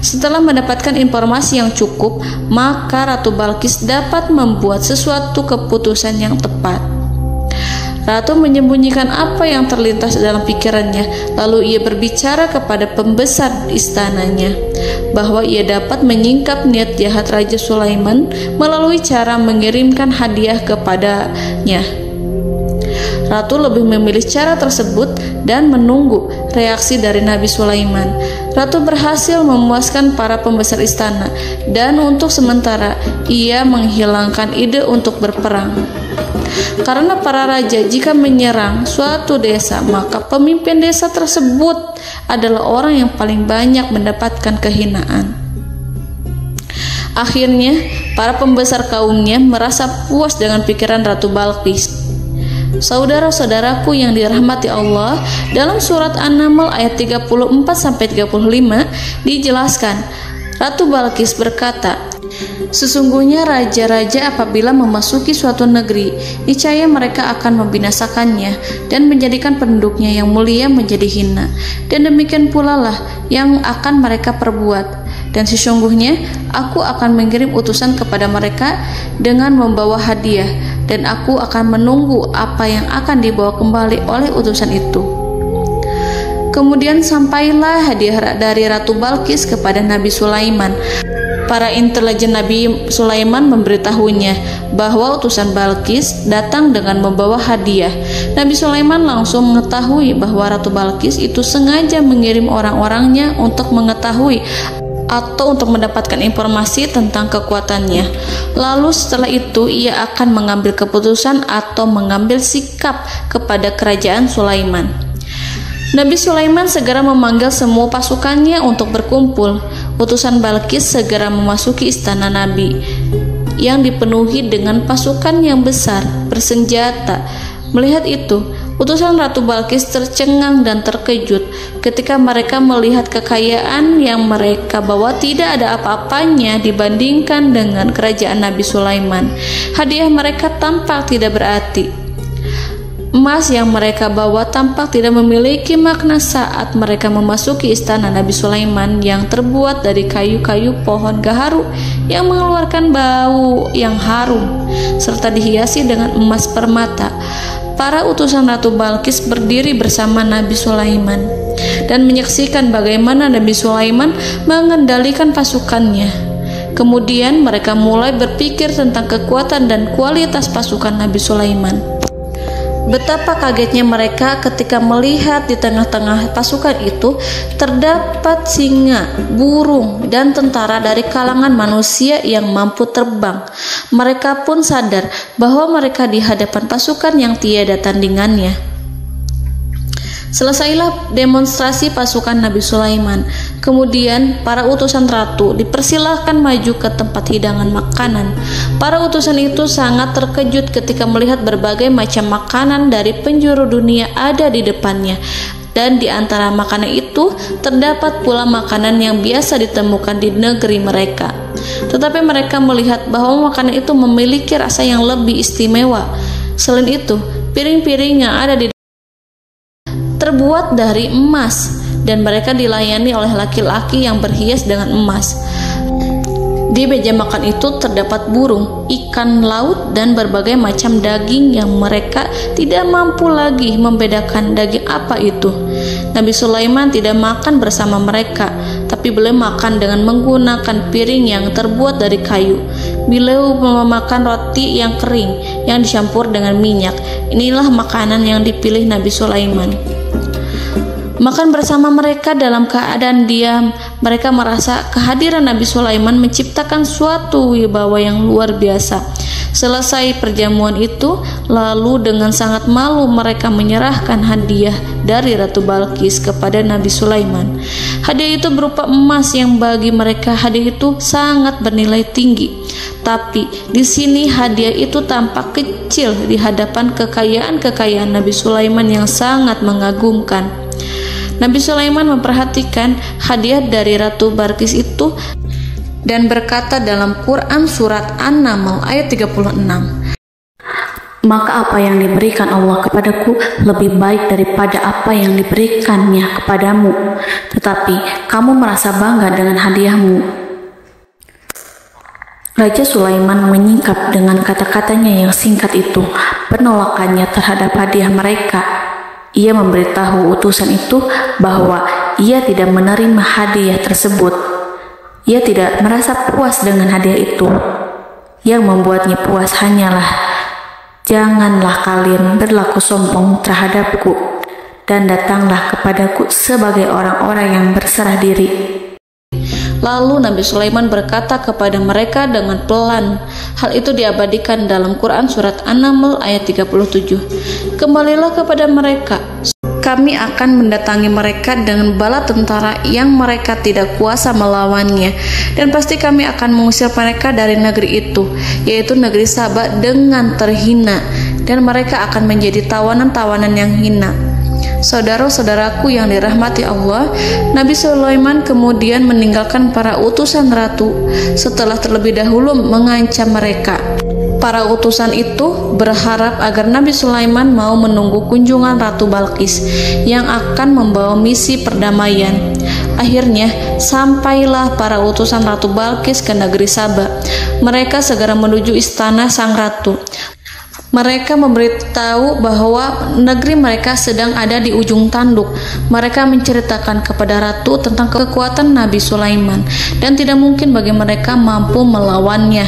Setelah mendapatkan informasi yang cukup, maka Ratu Balqis dapat membuat sesuatu keputusan yang tepat. Ratu menyembunyikan apa yang terlintas dalam pikirannya, lalu ia berbicara kepada pembesar istananya bahwa ia dapat menyingkap niat jahat Raja Sulaiman melalui cara mengirimkan hadiah kepadanya. Ratu lebih memilih cara tersebut dan menunggu reaksi dari Nabi Sulaiman. Ratu berhasil memuaskan para pembesar istana, dan untuk sementara ia menghilangkan ide untuk berperang. Karena para raja jika menyerang suatu desa, maka pemimpin desa tersebut adalah orang yang paling banyak mendapatkan kehinaan. Akhirnya, para pembesar kaumnya merasa puas dengan pikiran Ratu Balqis. Saudara-saudaraku yang dirahmati Allah, dalam surat An-Naml ayat 34-35 dijelaskan, Ratu Balqis berkata, "Sesungguhnya raja-raja apabila memasuki suatu negeri, niscaya mereka akan membinasakannya dan menjadikan penduduknya yang mulia menjadi hina, dan demikian pula lah yang akan mereka perbuat. Dan sesungguhnya aku akan mengirim utusan kepada mereka dengan membawa hadiah, dan aku akan menunggu apa yang akan dibawa kembali oleh utusan itu." Kemudian sampailah hadiah dari Ratu Balqis kepada Nabi Sulaiman. Para intelijen Nabi Sulaiman memberitahunya bahwa utusan Balqis datang dengan membawa hadiah. Nabi Sulaiman langsung mengetahui bahwa Ratu Balqis itu sengaja mengirim orang-orangnya untuk mengetahui atau untuk mendapatkan informasi tentang kekuatannya. Lalu setelah itu ia akan mengambil keputusan atau mengambil sikap kepada kerajaan Sulaiman. Nabi Sulaiman segera memanggil semua pasukannya untuk berkumpul. Utusan Balqis segera memasuki istana Nabi yang dipenuhi dengan pasukan yang besar bersenjata. Melihat itu, utusan Ratu Balqis tercengang dan terkejut ketika mereka melihat kekayaan yang mereka bawa tidak ada apa-apanya dibandingkan dengan kerajaan Nabi Sulaiman. Hadiah mereka tampak tidak berarti. Emas yang mereka bawa tampak tidak memiliki makna saat mereka memasuki istana Nabi Sulaiman yang terbuat dari kayu-kayu pohon gaharu yang mengeluarkan bau yang harum serta dihiasi dengan emas permata. Para utusan Ratu Balqis berdiri bersama Nabi Sulaiman dan menyaksikan bagaimana Nabi Sulaiman mengendalikan pasukannya. Kemudian mereka mulai berpikir tentang kekuatan dan kualitas pasukan Nabi Sulaiman. Betapa kagetnya mereka ketika melihat di tengah-tengah pasukan itu terdapat singa, burung, dan tentara dari kalangan manusia yang mampu terbang. Mereka pun sadar bahwa mereka di hadapan pasukan yang tiada tandingannya. Selesailah demonstrasi pasukan Nabi Sulaiman. Kemudian para utusan ratu dipersilahkan maju ke tempat hidangan makanan. Para utusan itu sangat terkejut ketika melihat berbagai macam makanan dari penjuru dunia ada di depannya. Dan di antara makanan itu terdapat pula makanan yang biasa ditemukan di negeri mereka. Tetapi mereka melihat bahwa makanan itu memiliki rasa yang lebih istimewa. Selain itu, Piring-piring yang ada di terbuat dari emas, dan mereka dilayani oleh laki-laki yang berhias dengan emas. Di meja makan itu terdapat burung, ikan laut, dan berbagai macam daging yang mereka tidak mampu lagi membedakan daging apa itu. Nabi Sulaiman tidak makan bersama mereka, tapi beliau makan dengan menggunakan piring yang terbuat dari kayu. Beliau memakan roti yang kering yang dicampur dengan minyak. Inilah makanan yang dipilih Nabi Sulaiman. Makan bersama mereka dalam keadaan diam, mereka merasa kehadiran Nabi Sulaiman menciptakan suatu wibawa yang luar biasa. Selesai perjamuan itu, lalu dengan sangat malu mereka menyerahkan hadiah dari Ratu Balqis kepada Nabi Sulaiman. Hadiah itu berupa emas yang bagi mereka hadiah itu sangat bernilai tinggi. Tapi di sini hadiah itu tampak kecil di hadapan kekayaan Nabi Sulaiman yang sangat mengagumkan. Nabi Sulaiman memperhatikan hadiah dari Ratu Balqis itu dan berkata dalam Quran surat An-Naml ayat 36, "Maka apa yang diberikan Allah kepadaku lebih baik daripada apa yang diberikannya kepadamu, tetapi kamu merasa bangga dengan hadiahmu." Raja Sulaiman menyingkap dengan kata-katanya yang singkat itu penolakannya terhadap hadiah mereka. Ia memberitahu utusan itu bahwa ia tidak menerima hadiah tersebut. Ia tidak merasa puas dengan hadiah itu. Yang membuatnya puas hanyalah, "Janganlah kalian berlaku sombong terhadapku, dan datanglah kepadaku sebagai orang-orang yang berserah diri." Lalu Nabi Sulaiman berkata kepada mereka dengan pelan. Hal itu diabadikan dalam Quran surat An-Naml ayat 37. "Kembalilah kepada mereka. Kami akan mendatangi mereka dengan bala tentara yang mereka tidak kuasa melawannya, dan pasti kami akan mengusir mereka dari negeri itu, yaitu negeri Saba, dengan terhina, dan mereka akan menjadi tawanan-tawanan yang hina." Saudara-saudaraku yang dirahmati Allah, Nabi Sulaiman kemudian meninggalkan para utusan ratu setelah terlebih dahulu mengancam mereka. Para utusan itu berharap agar Nabi Sulaiman mau menunggu kunjungan Ratu Balqis yang akan membawa misi perdamaian. Akhirnya sampailah para utusan Ratu Balqis ke negeri Saba. Mereka segera menuju istana sang ratu. Mereka memberitahu bahwa negeri mereka sedang ada di ujung tanduk. Mereka menceritakan kepada ratu tentang kekuatan Nabi Sulaiman dan tidak mungkin bagi mereka mampu melawannya.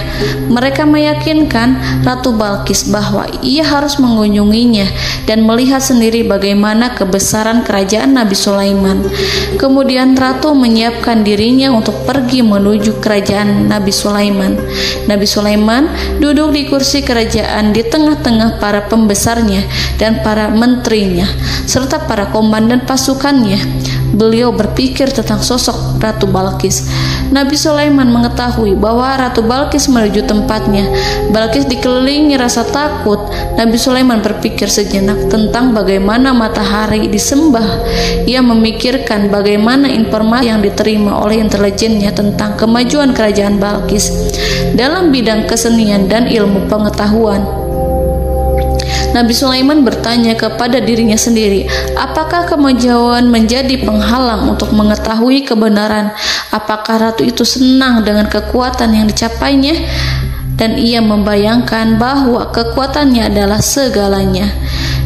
Mereka meyakinkan Ratu Balqis bahwa ia harus mengunjunginya dan melihat sendiri bagaimana kebesaran kerajaan Nabi Sulaiman. Kemudian ratu menyiapkan dirinya untuk pergi menuju kerajaan Nabi Sulaiman. Nabi Sulaiman duduk di kursi kerajaan di tengah-tengah para pembesarnya dan para menterinya serta para komandan pasukannya. Beliau berpikir tentang sosok Ratu Balqis. Nabi Sulaiman mengetahui bahwa Ratu Balqis menuju tempatnya. Balqis dikelilingi rasa takut. Nabi Sulaiman berpikir sejenak tentang bagaimana matahari disembah. Ia memikirkan bagaimana informasi yang diterima oleh intelijennya tentang kemajuan kerajaan Balqis dalam bidang kesenian dan ilmu pengetahuan. Nabi Sulaiman bertanya kepada dirinya sendiri, apakah kemajuan menjadi penghalang untuk mengetahui kebenaran? Apakah ratu itu senang dengan kekuatan yang dicapainya? Dan ia membayangkan bahwa kekuatannya adalah segalanya.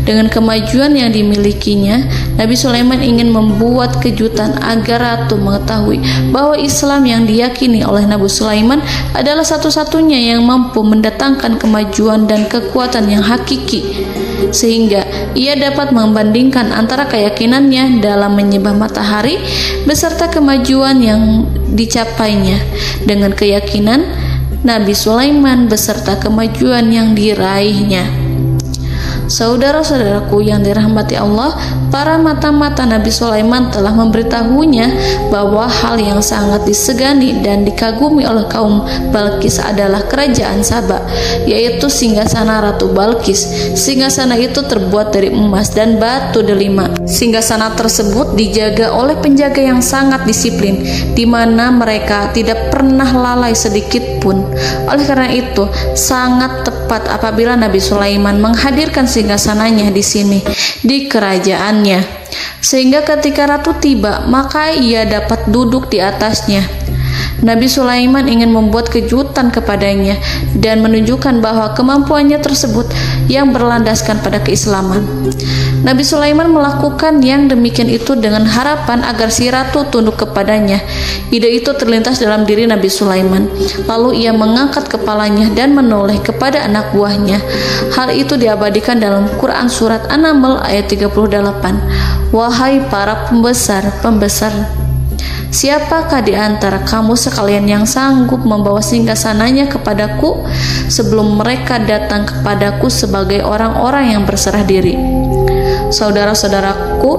Dengan kemajuan yang dimilikinya, Nabi Sulaiman ingin membuat kejutan agar ratu mengetahui bahwa Islam yang diyakini oleh Nabi Sulaiman adalah satu-satunya yang mampu mendatangkan kemajuan dan kekuatan yang hakiki, sehingga ia dapat membandingkan antara keyakinannya dalam menyembah matahari beserta kemajuan yang dicapainya dengan keyakinan Nabi Sulaiman beserta kemajuan yang diraihnya. Saudara-saudaraku yang dirahmati Allah, para mata-mata Nabi Sulaiman telah memberitahunya bahwa hal yang sangat disegani dan dikagumi oleh kaum Balkis adalah kerajaan Saba, yaitu singgasana Ratu Balkis. Singgasana itu terbuat dari emas dan batu delima. Singgasana tersebut dijaga oleh penjaga yang sangat disiplin, di mana mereka tidak pernah lalai sedikit pun. Oleh karena itu, sangat tepat apabila Nabi Sulaiman menghadirkan singgasananya di sini, di kerajaannya, sehingga ketika ratu tiba, maka ia dapat duduk di atasnya. Nabi Sulaiman ingin membuat kejutan kepadanya dan menunjukkan bahwa kemampuannya tersebut yang berlandaskan pada keislaman. Nabi Sulaiman melakukan yang demikian itu dengan harapan agar si ratu tunduk kepadanya. Ide itu terlintas dalam diri Nabi Sulaiman. Lalu ia mengangkat kepalanya dan menoleh kepada anak buahnya. Hal itu diabadikan dalam Quran surat An-Naml ayat 38. Wahai para pembesar, siapakah di antara kamu sekalian yang sanggup membawa singgasananya kepadaku sebelum mereka datang kepadaku sebagai orang-orang yang berserah diri? Saudara-saudaraku,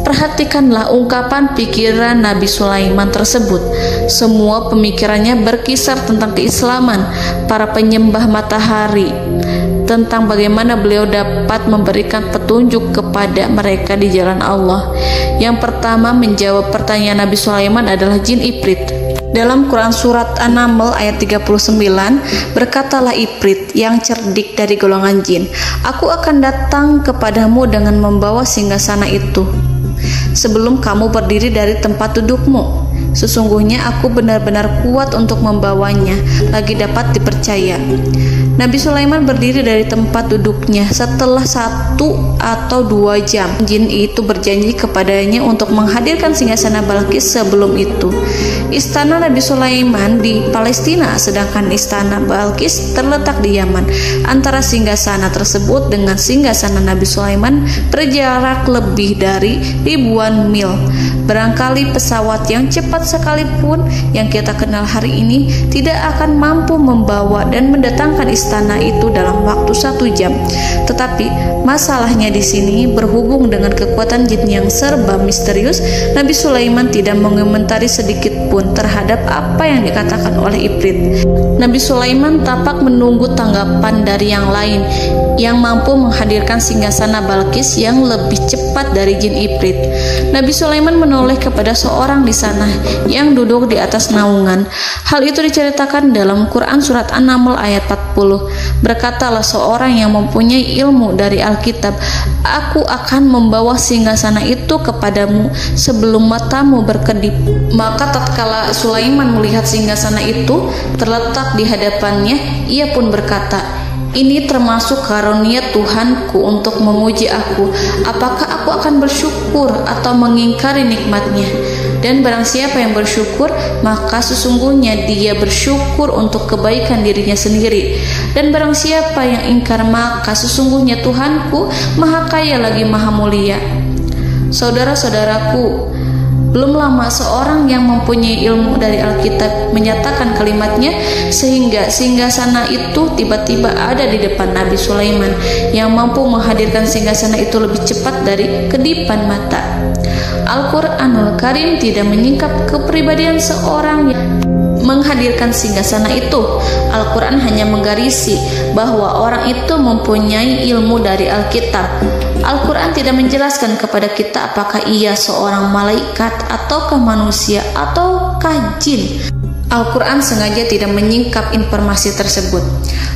perhatikanlah ungkapan pikiran Nabi Sulaiman tersebut. Semua pemikirannya berkisar tentang keislaman, para penyembah matahari, tentang bagaimana beliau dapat memberikan petunjuk kepada mereka di jalan Allah. Yang pertama menjawab pertanyaan Nabi Sulaiman adalah jin Ifrit. Dalam Quran surat An-Naml ayat 39, berkatalah Ifrit yang cerdik dari golongan jin, aku akan datang kepadamu dengan membawa singgasana itu sebelum kamu berdiri dari tempat dudukmu. Sesungguhnya aku benar-benar kuat untuk membawanya, lagi dapat dipercaya. Nabi Sulaiman berdiri dari tempat duduknya setelah 1 atau 2 jam. Jin itu berjanji kepadanya untuk menghadirkan singgasana Balkis sebelum itu. Istana Nabi Sulaiman di Palestina, sedangkan istana Balkis terletak di Yaman. Antara singgasana tersebut dengan singgasana Nabi Sulaiman berjarak lebih dari ribuan mil. Barangkali pesawat yang cepat sekalipun yang kita kenal hari ini tidak akan mampu membawa dan mendatangkan istana itu dalam waktu 1 jam. Tetapi masalahnya di sini berhubung dengan kekuatan jin yang serba misterius. Nabi Sulaiman tidak mengomentari sedikit pun terhadap apa yang dikatakan oleh Ifrit. Nabi Sulaiman tampak menunggu tanggapan dari yang lain yang mampu menghadirkan singgasana Balkis yang lebih cepat dari jin Ifrit. Nabi Sulaiman menoleh kepada seorang di sana yang duduk di atas naungan. Hal itu diceritakan dalam Quran surat An-Naml ayat 40. Berkatalah seorang yang mempunyai ilmu dari Alkitab, aku akan membawa singgasana itu kepadamu sebelum matamu berkedip. Maka tatkala Sulaiman melihat singgasana itu terletak di hadapannya, ia pun berkata, ini termasuk karunia Tuhanku untuk menguji aku. Apakah aku akan bersyukur atau mengingkari nikmatnya? Dan barang siapa yang bersyukur, maka sesungguhnya dia bersyukur untuk kebaikan dirinya sendiri. Dan barang siapa yang ingkar, maka sesungguhnya Tuhanku maha kaya lagi maha mulia. Saudara-saudaraku, belum lama seorang yang mempunyai ilmu dari Alkitab menyatakan kalimatnya, sehingga singgasana itu tiba-tiba ada di depan Nabi Sulaiman yang mampu menghadirkan singgasana itu lebih cepat dari kedipan mata. Al-Quranul Karim tidak menyingkap kepribadian seorang yang menghadirkan singgasana itu. Al-Quran hanya menggarisi bahwa orang itu mempunyai ilmu dari Alkitab. Al-Quran tidak menjelaskan kepada kita apakah ia seorang malaikat ataukah manusia ataukah jin. Al-Quran sengaja tidak menyingkap informasi tersebut.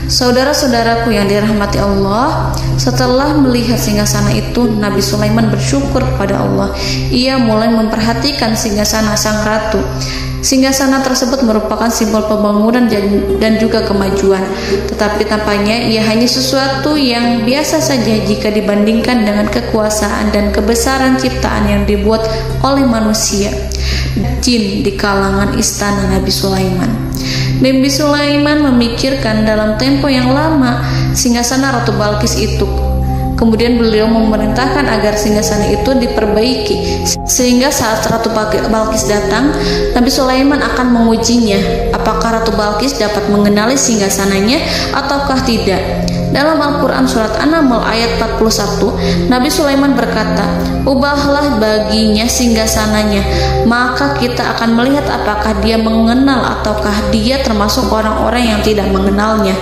Saudara-saudaraku yang dirahmati Allah, setelah melihat singgasana itu, Nabi Sulaiman bersyukur kepada Allah. Ia mulai memperhatikan singgasana sang ratu. Singgasana tersebut merupakan simbol pembangunan dan juga kemajuan, tetapi tampaknya ia hanya sesuatu yang biasa saja jika dibandingkan dengan kekuasaan dan kebesaran ciptaan yang dibuat oleh manusia jin di kalangan istana Nabi Sulaiman. Nabi Sulaiman memikirkan dalam tempo yang lama singgasana Ratu Balkis itu. Kemudian beliau memerintahkan agar singgasana itu diperbaiki, sehingga saat Ratu Balkis datang, Nabi Sulaiman akan mengujinya apakah Ratu Balkis dapat mengenali singgasananya ataukah tidak. Dalam Al-Quran surat An-Naml ayat 41, Nabi Sulaiman berkata, "Ubahlah baginya singgasananya, maka kita akan melihat apakah dia mengenal ataukah dia termasuk orang-orang yang tidak mengenalnya."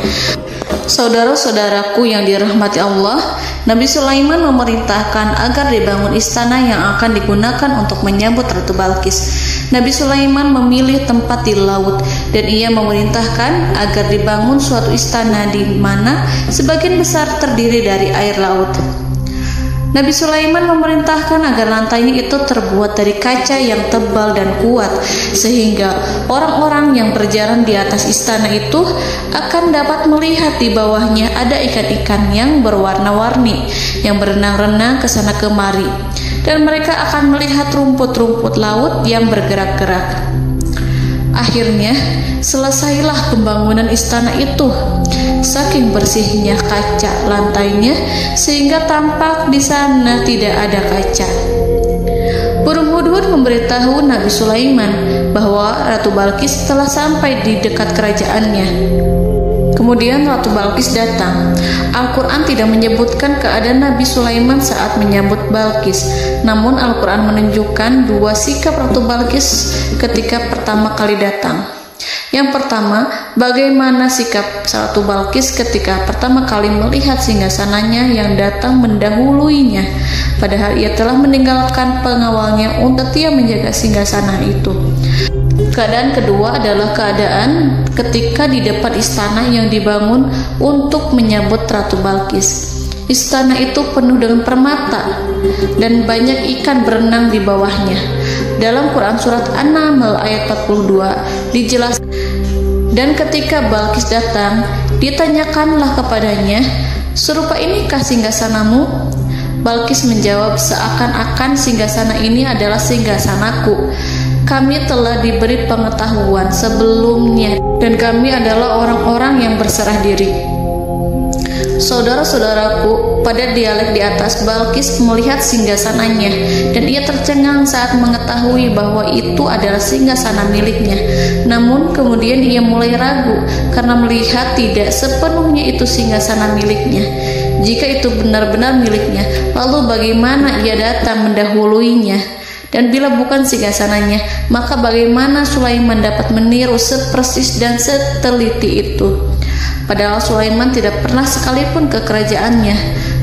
Saudara-saudaraku yang dirahmati Allah, Nabi Sulaiman memerintahkan agar dibangun istana yang akan digunakan untuk menyambut Ratu Balqis. Nabi Sulaiman memilih tempat di laut dan ia memerintahkan agar dibangun suatu istana di mana sebagian besar terdiri dari air laut. Nabi Sulaiman memerintahkan agar lantainya itu terbuat dari kaca yang tebal dan kuat, sehingga orang-orang yang berjalan di atas istana itu akan dapat melihat di bawahnya ada ikan-ikan yang berwarna-warni yang berenang-renang ke sana kemari, dan mereka akan melihat rumput-rumput laut yang bergerak-gerak. Akhirnya, selesailah pembangunan istana itu. Saking bersihnya kaca lantainya sehingga tampak di sana tidak ada kaca. Burung hudhud memberitahu Nabi Sulaiman bahwa Ratu Balqis telah sampai di dekat kerajaannya. Kemudian Ratu Balqis datang. Al-Quran tidak menyebutkan keadaan Nabi Sulaiman saat menyambut Balqis, namun Al-Quran menunjukkan dua sikap Ratu Balqis ketika pertama kali datang. Yang pertama, bagaimana sikap Ratu Balqis ketika pertama kali melihat singgasananya yang datang mendahuluinya, padahal ia telah meninggalkan pengawalnya untuk setia menjaga singgasana itu. Keadaan kedua adalah keadaan ketika di depan istana yang dibangun untuk menyambut Ratu Balqis. Istana itu penuh dengan permata dan banyak ikan berenang di bawahnya. Dalam Quran surat An-Naml ayat 42 dijelaskan, dan ketika Balqis datang, ditanyakanlah kepadanya, "Serupa inikah singgasanamu?" Balqis menjawab, "Seakan-akan singgasana ini adalah singgasanaku. Kami telah diberi pengetahuan sebelumnya dan kami adalah orang-orang yang berserah diri." Saudara-saudaraku, pada dialek di atas, Balqis melihat singgasananya dan ia tercengang saat mengetahui bahwa itu adalah singgasana miliknya. Namun kemudian ia mulai ragu karena melihat tidak sepenuhnya itu singgasana miliknya. Jika itu benar-benar miliknya, lalu bagaimana ia datang mendahuluinya? Dan bila bukan singgasananya, maka bagaimana Sulaiman dapat meniru sepersis dan seteliti itu? Padahal Sulaiman tidak pernah sekalipun ke kerajaannya.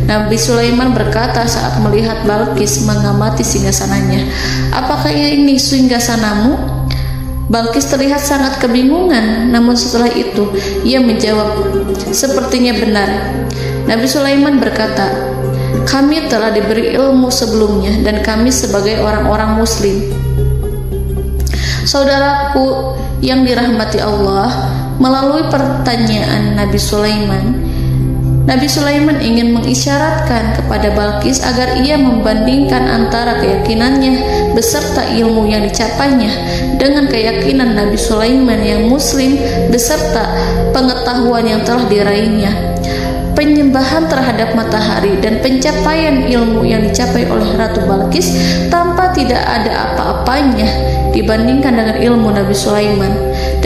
Nabi Sulaiman berkata saat melihat Balqis mengamati singgasananya, "Apakah ini singgasanamu?" Balqis terlihat sangat kebingungan, namun setelah itu ia menjawab, "Sepertinya benar." Nabi Sulaiman berkata, "Kami telah diberi ilmu sebelumnya dan kami sebagai orang-orang muslim." Saudaraku yang dirahmati Allah, melalui pertanyaan Nabi Sulaiman ingin mengisyaratkan kepada Balqis agar ia membandingkan antara keyakinannya beserta ilmu yang dicapainya dengan keyakinan Nabi Sulaiman yang muslim beserta pengetahuan yang telah diraihnya. Penyembahan terhadap matahari dan pencapaian ilmu yang dicapai oleh Ratu Balqis tanpa tidak ada apa-apanya dibandingkan dengan ilmu Nabi Sulaiman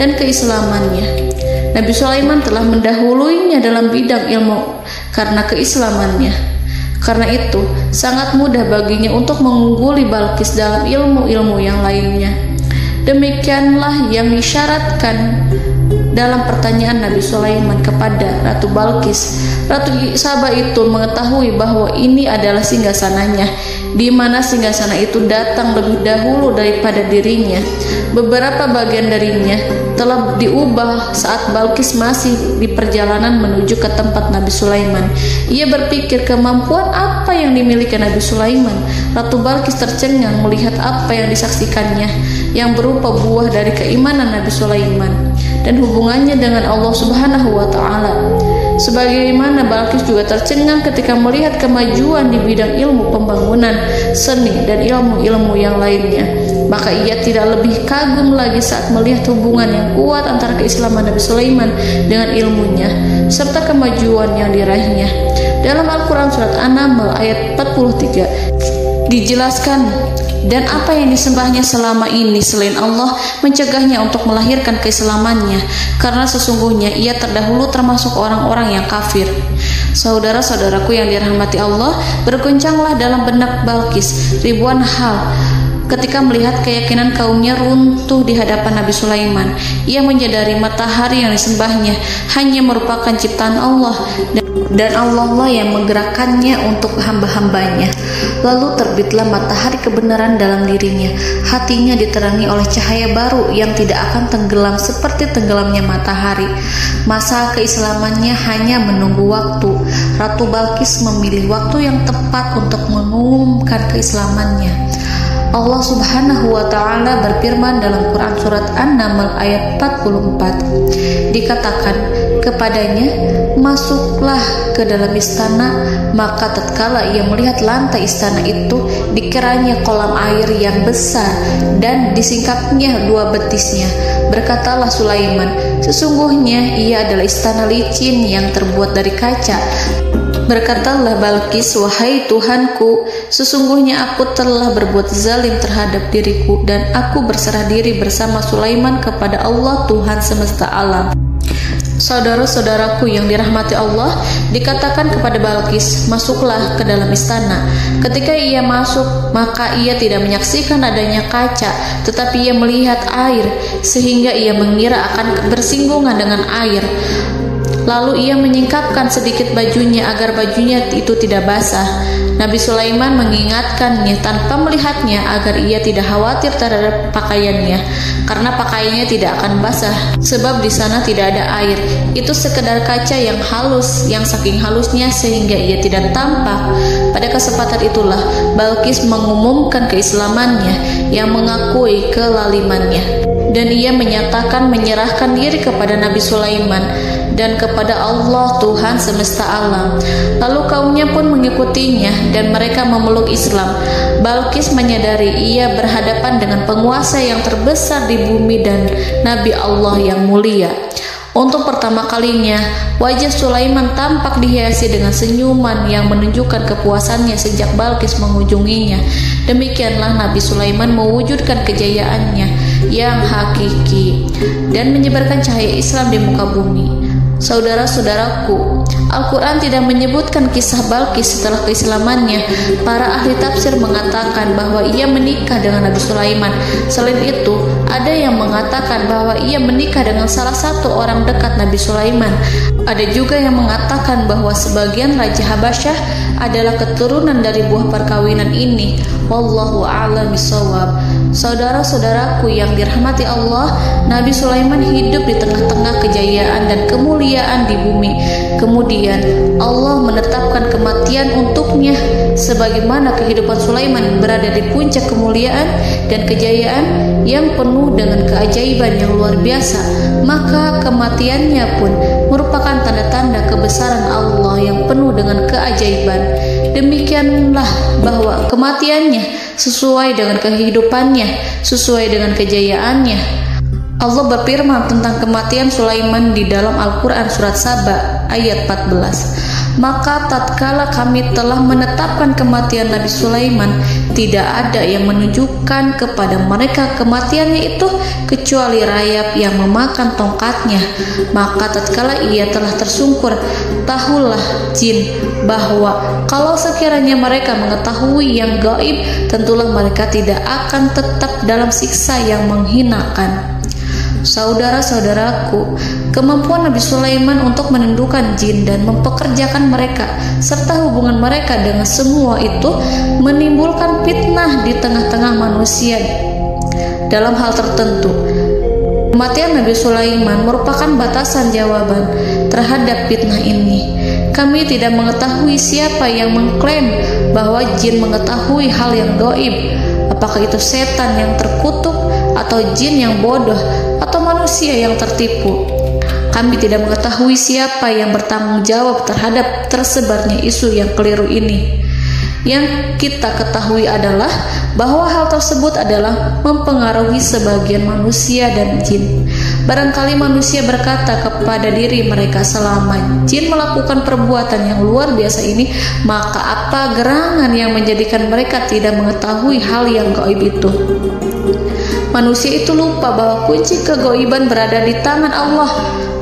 dan keislamannya. Nabi Sulaiman telah mendahuluinya dalam bidang ilmu karena keislamannya. Karena itu, sangat mudah baginya untuk mengungguli Balqis dalam ilmu-ilmu yang lainnya. Demikianlah yang disyaratkan dalam pertanyaan Nabi Sulaiman kepada Ratu Balqis. Ratu Saba itu mengetahui bahwa ini adalah singgasananya, di mana singgasana itu datang lebih dahulu daripada dirinya. Beberapa bagian darinya telah diubah saat Balqis masih di perjalanan menuju ke tempat Nabi Sulaiman. Ia berpikir kemampuan apa yang dimiliki Nabi Sulaiman. Ratu Balqis tercengang melihat apa yang disaksikannya, yang berupa buah dari keimanan Nabi Sulaiman dan hubungannya dengan Allah Subhanahu wa Ta'ala. Sebagaimana Balqis juga tercengang ketika melihat kemajuan di bidang ilmu pembangunan, seni, dan ilmu-ilmu yang lainnya. Maka ia tidak lebih kagum lagi saat melihat hubungan yang kuat antara keislaman Nabi Sulaiman dengan ilmunya, serta kemajuan yang diraihnya. Dalam Al-Quran surat An-Naml ayat 43 dijelaskan Dan apa yang disembahnya selama ini selain Allah mencegahnya untuk melahirkan keislamannya, karena sesungguhnya ia terdahulu termasuk orang-orang yang kafir. Saudara-saudaraku yang dirahmati Allah, bergoncanglah dalam benak Balqis ribuan hal ketika melihat keyakinan kaumnya runtuh di hadapan Nabi Sulaiman. Ia menyadari matahari yang disembahnya hanya merupakan ciptaan Allah, dan Allah lah yang menggerakkannya untuk hamba-hambanya. Lalu terbitlah matahari kebenaran dalam dirinya. Hatinya diterangi oleh cahaya baru yang tidak akan tenggelam seperti tenggelamnya matahari. Masa keislamannya hanya menunggu waktu. Ratu Balqis memilih waktu yang tepat untuk mengumumkan keislamannya. Allah Subhanahu wa Ta'ala berfirman dalam Quran Surat An-Naml ayat 44. Dikatakan kepadanya, masuklah ke dalam istana. Maka tatkala ia melihat lantai istana itu, dikiranya kolam air yang besar dan disingkapnya dua betisnya. Berkatalah Sulaiman, sesungguhnya ia adalah istana licin yang terbuat dari kaca. Berkatalah Balqis, wahai Tuhanku, sesungguhnya aku telah berbuat zalim terhadap diriku, dan aku berserah diri bersama Sulaiman kepada Allah Tuhan semesta alam. Saudara-saudaraku yang dirahmati Allah, dikatakan kepada Balqis, masuklah ke dalam istana. Ketika ia masuk, maka ia tidak menyaksikan adanya kaca, tetapi ia melihat air, sehingga ia mengira akan bersinggungan dengan air. Lalu ia menyingkapkan sedikit bajunya agar bajunya itu tidak basah. Nabi Sulaiman mengingatkannya tanpa melihatnya agar ia tidak khawatir terhadap pakaiannya, karena pakaiannya tidak akan basah, sebab di sana tidak ada air. Itu sekedar kaca yang halus, yang saking halusnya sehingga ia tidak tampak. Pada kesempatan itulah Balqis mengumumkan keislamannya yang mengakui kelalimannya, dan ia menyatakan menyerahkan diri kepada Nabi Sulaiman dan kepada Allah Tuhan semesta alam. Lalu kaumnya pun mengikutinya dan mereka memeluk Islam. Balqis menyadari ia berhadapan dengan penguasa yang terbesar di bumi dan Nabi Allah yang mulia. Untuk pertama kalinya, wajah Sulaiman tampak dihiasi dengan senyuman yang menunjukkan kepuasannya sejak Balqis mengunjunginya. Demikianlah Nabi Sulaiman mewujudkan kejayaannya yang hakiki dan menyebarkan cahaya Islam di muka bumi. Saudara-saudaraku, Al-Quran tidak menyebutkan kisah Balqis setelah keislamannya. Para ahli tafsir mengatakan bahwa ia menikah dengan Nabi Sulaiman. Selain itu, ada yang mengatakan bahwa ia menikah dengan salah satu orang dekat Nabi Sulaiman. Ada juga yang mengatakan bahwa sebagian Raja Habasyah adalah keturunan dari buah perkawinan ini. Wallahu a'lam bishawab. Saudara-saudaraku yang dirahmati Allah, Nabi Sulaiman hidup di tengah-tengah kejayaan dan kemuliaan di bumi. Kemudian Allah menetapkan kematian untuknya, sebagaimana kehidupan Sulaiman berada di puncak kemuliaan dan kejayaan yang penuh dengan keajaiban yang luar biasa. Maka kematiannya pun merupakan tanda-tanda kebesaran Allah yang penuh dengan keajaiban. Demikianlah bahwa kematiannya sesuai dengan kehidupannya, sesuai dengan kejayaannya. Allah berfirman tentang kematian Sulaiman di dalam Al-Quran Surat Saba ayat 14. Maka tatkala kami telah menetapkan kematian Nabi Sulaiman, tidak ada yang menunjukkan kepada mereka kematiannya itu kecuali rayap yang memakan tongkatnya. Maka tatkala ia telah tersungkur, tahulah jin bahwa kalau sekiranya mereka mengetahui yang gaib, tentulah mereka tidak akan tetap dalam siksa yang menghinakan. Saudara-saudaraku, kemampuan Nabi Sulaiman untuk menundukkan jin dan mempekerjakan mereka serta hubungan mereka dengan semua itu menimbulkan fitnah di tengah-tengah manusia dalam hal tertentu. Kematian Nabi Sulaiman merupakan batasan jawaban terhadap fitnah ini. Kami tidak mengetahui siapa yang mengklaim bahwa jin mengetahui hal yang gaib. Apakah itu setan yang terkutuk, atau jin yang bodoh, atau manusia yang tertipu? Kami tidak mengetahui siapa yang bertanggung jawab terhadap tersebarnya isu yang keliru ini. Yang kita ketahui adalah bahwa hal tersebut adalah mempengaruhi sebagian manusia dan jin. Barangkali manusia berkata kepada diri mereka, selama jin melakukan perbuatan yang luar biasa ini, maka apa gerangan yang menjadikan mereka tidak mengetahui hal yang gaib itu? Manusia itu lupa bahwa kunci kegaiban berada di tangan Allah.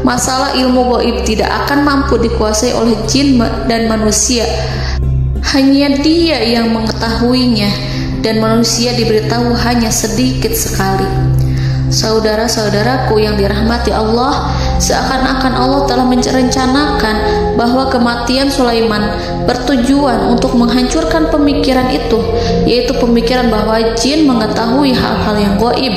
Masalah ilmu gaib tidak akan mampu dikuasai oleh jin dan manusia. Hanya Dia yang mengetahuinya, dan manusia diberitahu hanya sedikit sekali. Saudara-saudaraku yang dirahmati Allah, seakan-akan Allah telah merencanakan bahwa kematian Sulaiman bertujuan untuk menghancurkan pemikiran itu, yaitu pemikiran bahwa jin mengetahui hal-hal yang gaib.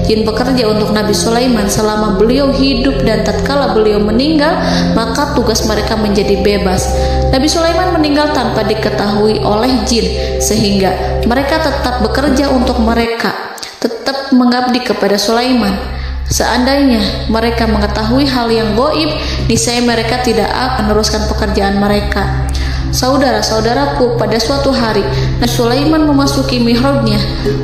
Jin bekerja untuk Nabi Sulaiman selama beliau hidup, dan tatkala beliau meninggal, maka tugas mereka menjadi bebas. Nabi Sulaiman meninggal tanpa diketahui oleh jin, sehingga mereka tetap bekerja untuk mereka, tetap mengabdi kepada Sulaiman. Seandainya mereka mengetahui hal yang gaib, niscaya mereka tidak akan meneruskan pekerjaan mereka. Saudara-saudaraku, pada suatu hari Nabi Sulaiman memasuki mihrabnya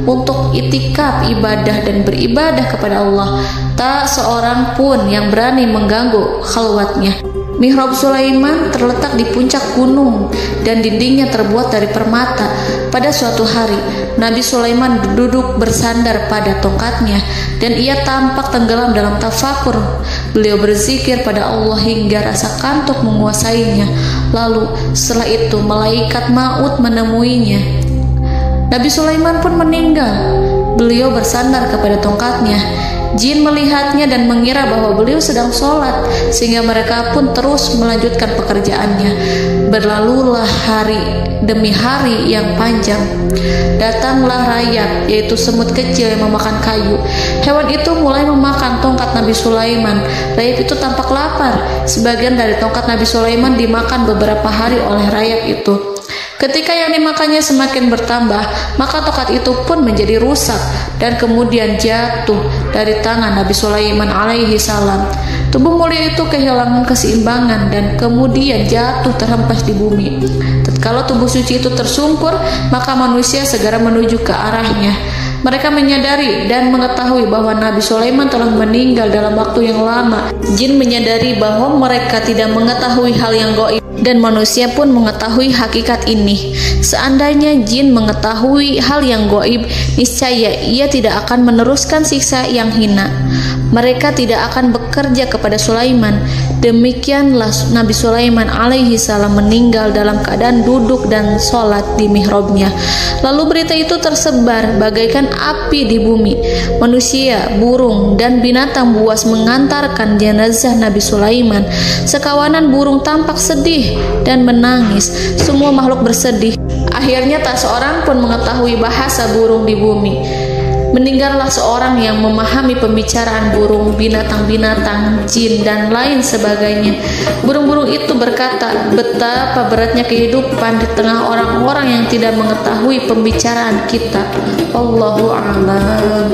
untuk itikaf ibadah dan beribadah kepada Allah. Tak seorang pun yang berani mengganggu khalwatnya. Mihrab Sulaiman terletak di puncak gunung dan dindingnya terbuat dari permata. Pada suatu hari, Nabi Sulaiman duduk bersandar pada tongkatnya dan ia tampak tenggelam dalam tafakur. Beliau berzikir pada Allah hingga rasa kantuk menguasainya. Lalu setelah itu malaikat maut menemuinya. Nabi Sulaiman pun meninggal. Beliau bersandar kepada tongkatnya. Jin melihatnya dan mengira bahwa beliau sedang sholat, sehingga mereka pun terus melanjutkan pekerjaannya. Berlalulah hari demi hari yang panjang. Datanglah rayap, yaitu semut kecil yang memakan kayu. Hewan itu mulai memakan tongkat Nabi Sulaiman. Rayap itu tampak lapar. Sebagian dari tongkat Nabi Sulaiman dimakan beberapa hari oleh rayap itu. Ketika yang dimakannya semakin bertambah, maka tongkat itu pun menjadi rusak dan kemudian jatuh dari tangan Nabi Sulaiman alaihi salam. Tubuh mulia itu kehilangan keseimbangan dan kemudian jatuh terhempas di bumi. Tatkala tubuh suci itu tersungkur, maka manusia segera menuju ke arahnya. Mereka menyadari dan mengetahui bahwa Nabi Sulaiman telah meninggal dalam waktu yang lama. Jin menyadari bahwa mereka tidak mengetahui hal yang gaib, dan manusia pun mengetahui hakikat ini. Seandainya jin mengetahui hal yang gaib, niscaya ia tidak akan meneruskan siksa yang hina. Mereka tidak akan bekerja kepada Sulaiman. Demikianlah Nabi Sulaiman alaihi salam meninggal dalam keadaan duduk dan sholat di mihrabnya. Lalu berita itu tersebar bagaikan api di bumi. Manusia, burung, dan binatang buas mengantarkan jenazah Nabi Sulaiman. Sekawanan burung tampak sedih dan menangis. Semua makhluk bersedih. Akhirnya tak seorang pun mengetahui bahasa burung di bumi. Meninggallah seorang yang memahami pembicaraan burung, binatang-binatang, jin, dan lain sebagainya. Burung-burung itu berkata, betapa beratnya kehidupan di tengah orang-orang yang tidak mengetahui pembicaraan kita. Wallahu a'lam.